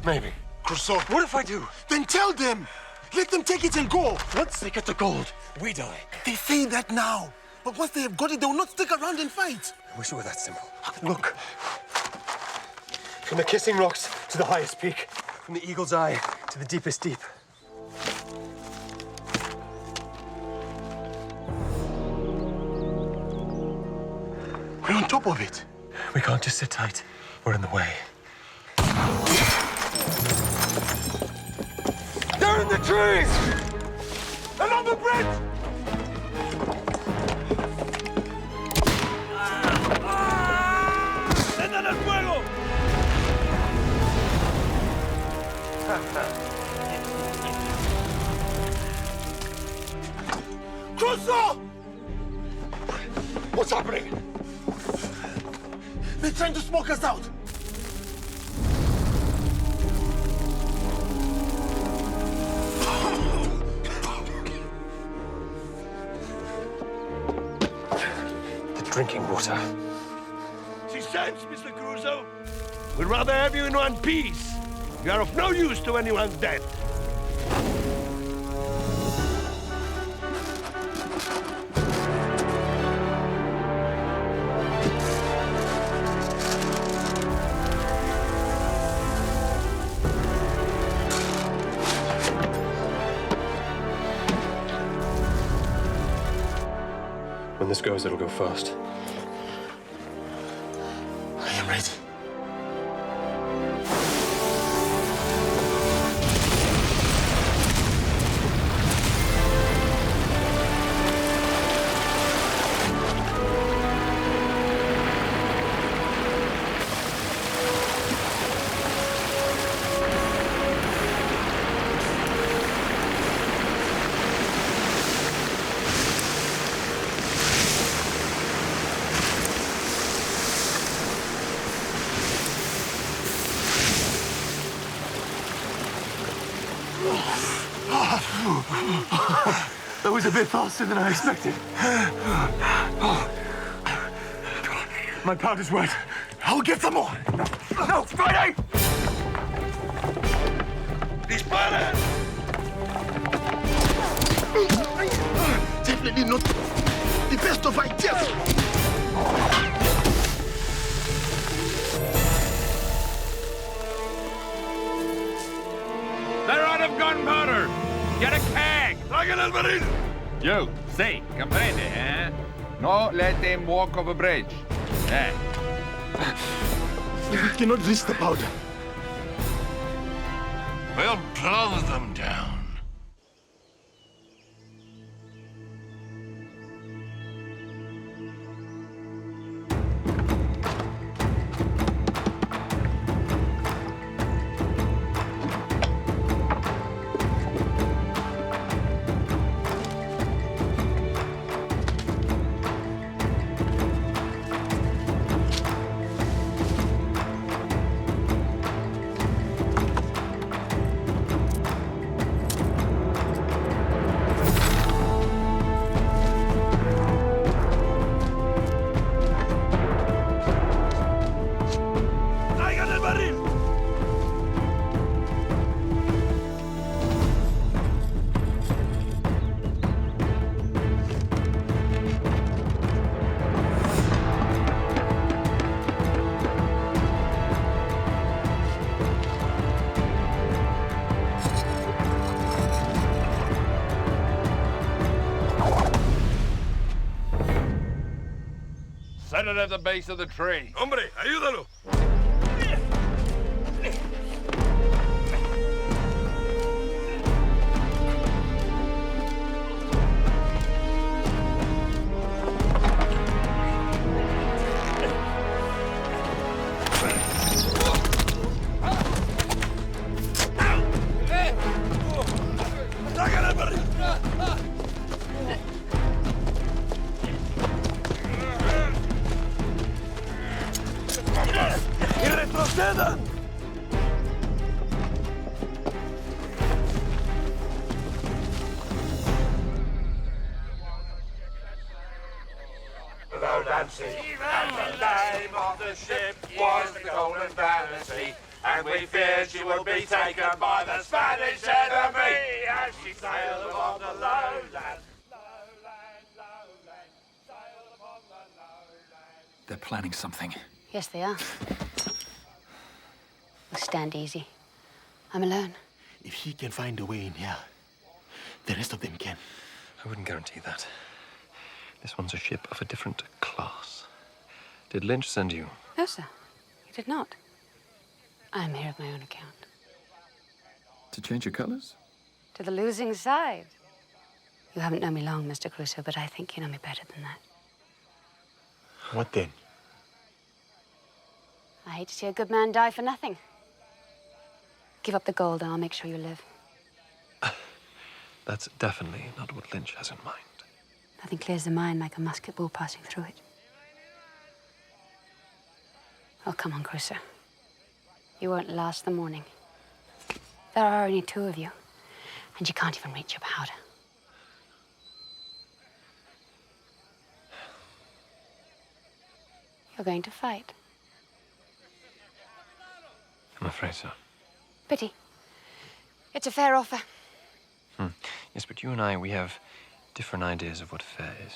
Maybe. Crusoe. What if I do? Then tell them. Let them take it and go. Once they get the gold, we die. They say that now. But once they have got it, they will not stick around and fight. I wish it were that simple. Look. From the kissing rocks to the highest peak. From the eagle's eye to the deepest deep. We're on top of it. We can't just sit tight. We're in the way. They're in the trees! And on the bridge! ¡Enciendan el fuego! Crusoe! What's happening? They're trying to smoke us out. The drinking water. See sense, Mr. Crusoe? We'd rather have you in one piece. You are of no use to anyone dead. When this goes, it'll go fast. I am ready. That was a bit faster than I expected. My powder's wet. I'll get some more. No, Friday! ¡Disparen! Definitely not the best of ideas. They're out of gunpowder. Get a keg. ¡Traigan el barril! You, see, comprende, eh? No let them walk over bridge. Eh? We cannot reach the powder. We'll blow them down. Headed at the base of the tree. Hombre, ayúdalo. ¡Y retrocedan! Lowland Sea, and the name of the ship was the Golden Fantasy, and we feared she would be taken by the Spanish enemy as she sailed along the lowland. They're planning something. Yes, they are. Well, stand easy. I'm alone. If she can find a way in here, the rest of them can. I wouldn't guarantee that. This one's a ship of a different class. Did Lynch send you? No, sir. He did not. I am here of my own account. To change your colors? To the losing side. You haven't known me long, Mr. Crusoe, but I think you know me better than that. What then? I hate to see a good man die for nothing. Give up the gold and I'll make sure you live. That's definitely not what Lynch has in mind. Nothing clears the mind like a musket ball passing through it. Oh, come on, Crusoe. You won't last the morning. There are only two of you, and you can't even reach your powder. You're going to fight. I'm afraid so. Pity. It's a fair offer. Yes, but you and I, we have different ideas of what fair is.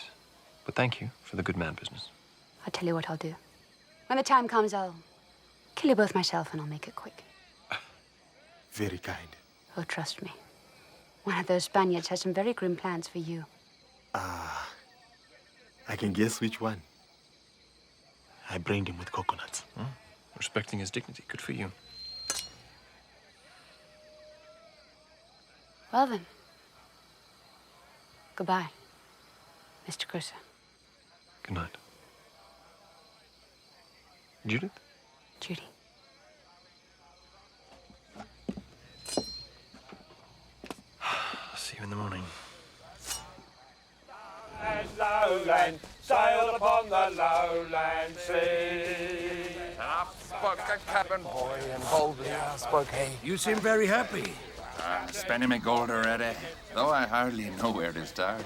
But thank you for the good man business. I'll tell you what I'll do. When the time comes, I'll kill you both myself, and I'll make it quick. Very kind. Oh, trust me. One of those Spaniards has some very grim plans for you. Ah, I can guess which one. I brained him with coconuts. Respecting his dignity. Good for you. Well, then. Goodbye, Mr. Crusoe. Good night. Judith? Judy. I'll see you in the morning. And lowland, sailed upon the lowland sea. And up spoke a cabin boy, and boldly I spoke, hey. You seem very happy. Spending my gold already, though I hardly know where to start.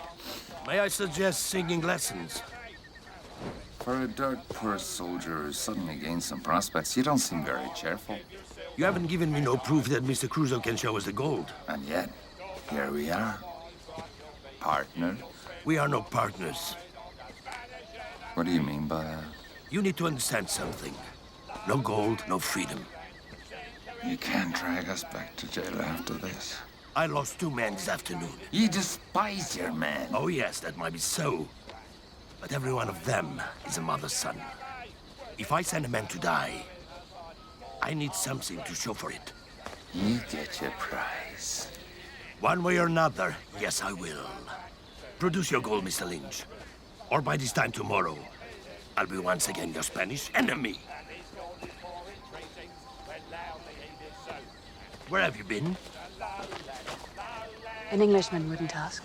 May I suggest singing lessons? For a dirt poor soldier who suddenly gained some prospects, you don't seem very cheerful. You haven't given me no proof that Mr. Crusoe can show us the gold. And yet, here we are. Partners. We are no partners. What do you mean by that? You need to understand something. No gold, no freedom. You can't drag us back to jail after this. I lost 2 men this afternoon. You despise your men. Oh, yes, that might be so. But every one of them is a mother's son. If I send a man to die, I need something to show for it. You get your prize. One way or another, yes, I will. Produce your gold, Mr. Lynch. Or by this time tomorrow, I'll be once again your Spanish enemy. Where have you been? An Englishman wouldn't ask.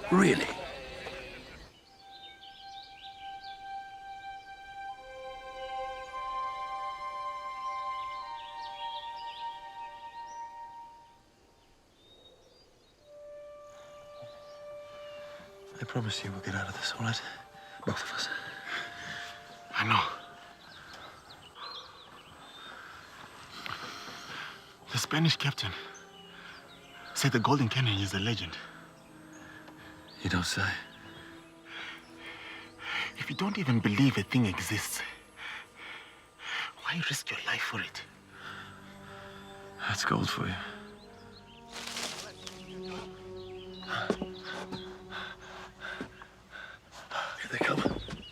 Really? I promise you we'll get out of this, all right? Both of us. I know. The Spanish captain said the Golden Canyon is a legend. You don't say. If you don't even believe a thing exists, why risk your life for it? That's gold for you. Here they come.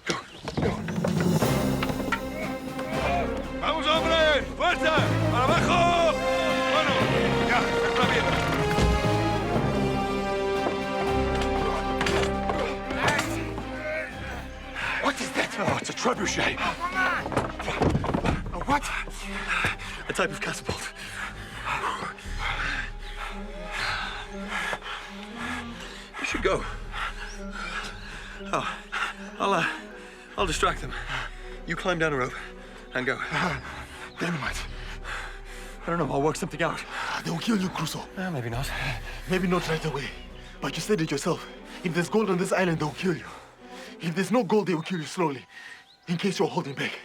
Go. Oh, it's a trebuchet. A what? A type of catapult. We should go. Oh, I'll distract them. You climb down a rope and go. Dynamite. I don't know, I'll work something out. They'll kill you, Crusoe. Maybe not. Maybe not right away. But you said it yourself. If there's gold on this island, they'll kill you. If there's no gold, they will kill you slowly. In case you're holding back.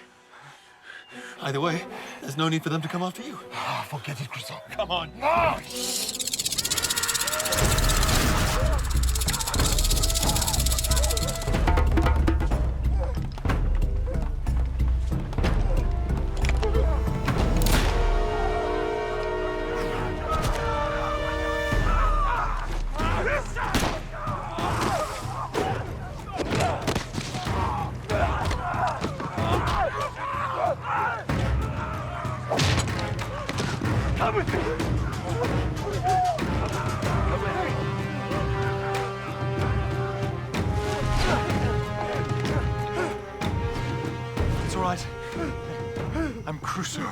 Either way, there's no need for them to come after you. Forget it, Crusoe. Come on. No! Come with me. It's all right. I'm Crusoe.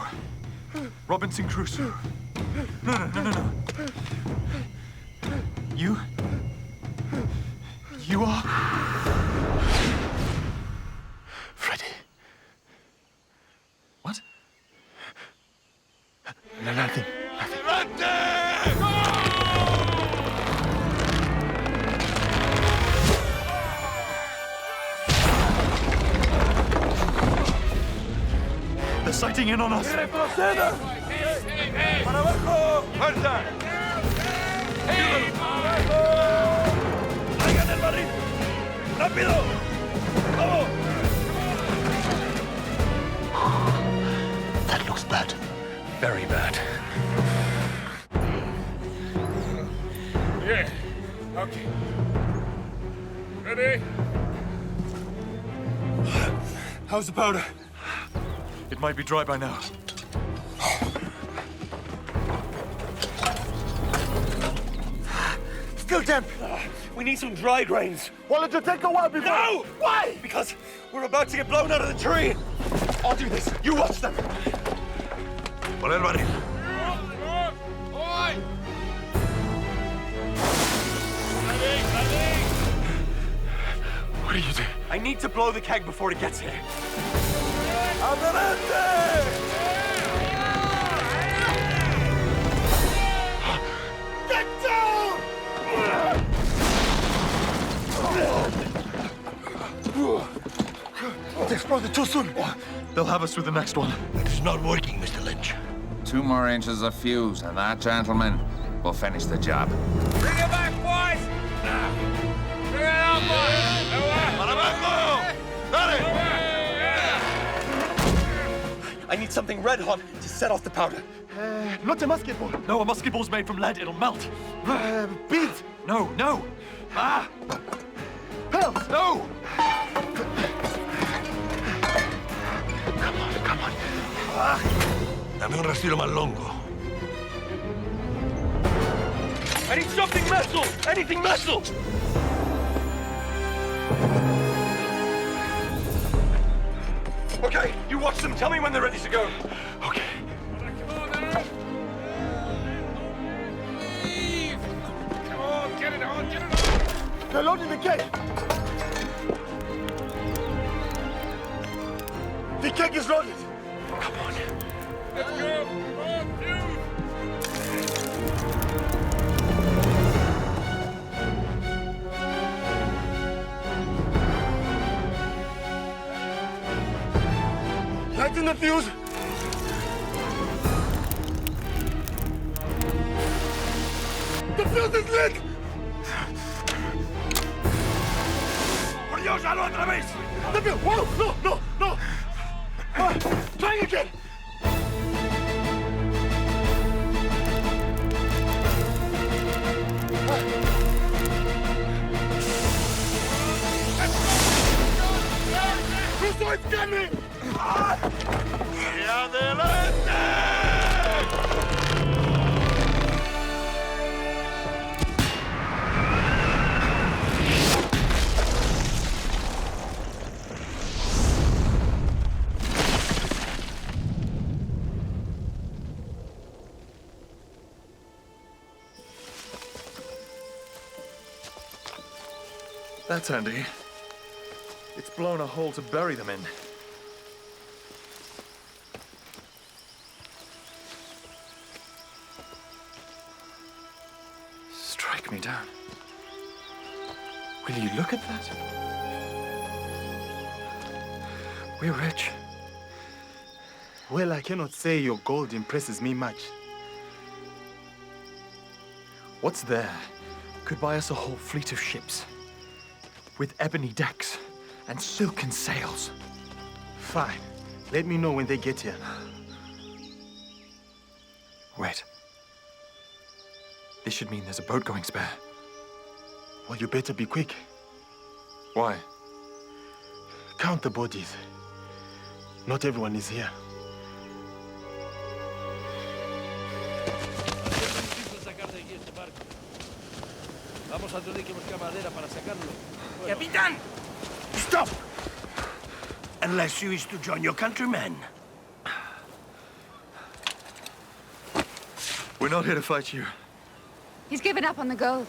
Robinson Crusoe. No. You are? Freddy. What? Nothing. They're sighting in on us. ¡Para abajo! ¡Fuerza! ¡Traigan el barril! ¡Rápido! ¡Vamos! That looks bad. Very bad. Yeah. Okay. Ready? How's the powder? It might be dry by now. Still damp. We need some dry grains. Well, it'll take a while before... No! Why? Because we're about to get blown out of the tree. I'll do this. You watch them. Pon el barril. What are you doing? I need to blow the keg before it gets here. ¡Adelante! Get down! It exploded too soon. They'll have us with the next one. It is not working, Mr. Lynch. 2 more inches of fuse, and that, gentlemen, will finish the job. Bring it back, boys! Bring it out, boys! ¡Para abajo! ¡Dale! I need something red hot to set off the powder. Not a musket ball. No, a musket ball's made from lead. It'll melt. Beads. No. Ah! Pearls. No! Come on. Dame un rastrillo más longo. I need something metal! Anything metal! Okay, you watch them. Tell me when they're ready to go. Okay. Come on, now! Leave! Come on, get it on! They're loading the keg. The keg is loaded. Come on. Let's go! Come on, dude! Lighten the fuse. The fuse is lit. ¡Por Dios, hazlo otra vez! The fuse. Whoa, no. Try again. Crusoe is coming. ¡Y adelante! That's handy. It's blown a hole to bury them in. Strike me down. Will you look at that? We're rich. Well, I cannot say your gold impresses me much. What's there could buy us a whole fleet of ships with ebony decks and silken sails. Fine. Let me know when they get here. Wait. This should mean there's a boat going spare. Well, you better be quick. Why? Count the bodies. Not everyone is here. Capitán! Stop! Unless you wish to join your countrymen. We're not here to fight you. He's given up on the gold.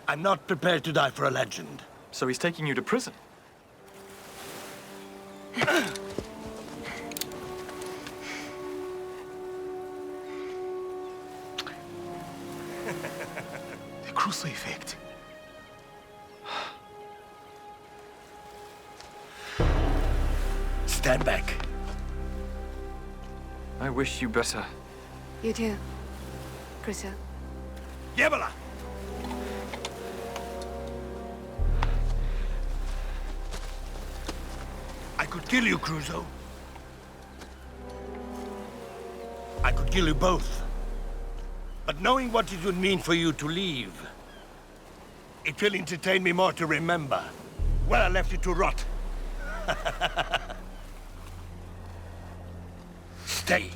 I'm not prepared to die for a legend. So he's taking you to prison? The Crusoe effect. Stand back. I wish you better. You too, Crusoe. Llévala! I could kill you, Crusoe. I could kill you both. But knowing what it would mean for you to leave, it will entertain me more to remember where I left you to rot. Stay.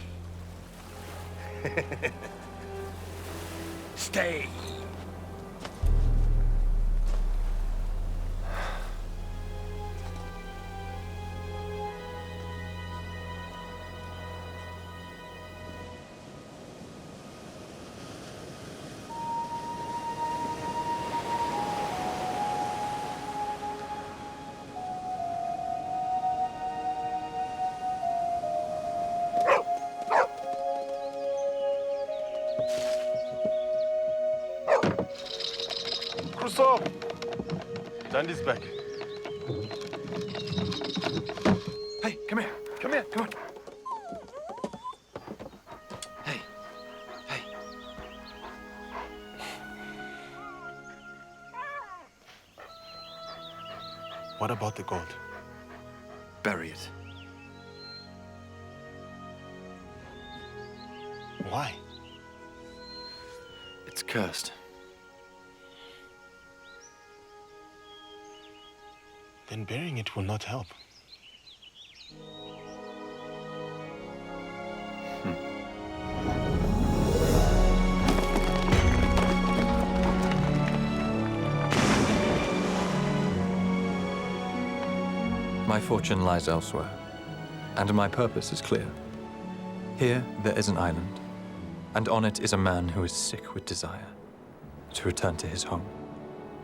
Stay. Crusoe! Stand this back. Hey, come here. Come here. Come on. Hey. Hey. What about the gold? Bury it. Why? It's cursed. Then burying it will not help. My fortune lies elsewhere, and my purpose is clear. Here there is an island, and on it is a man who is sick with desire to return to his home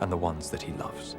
and the ones that he loves.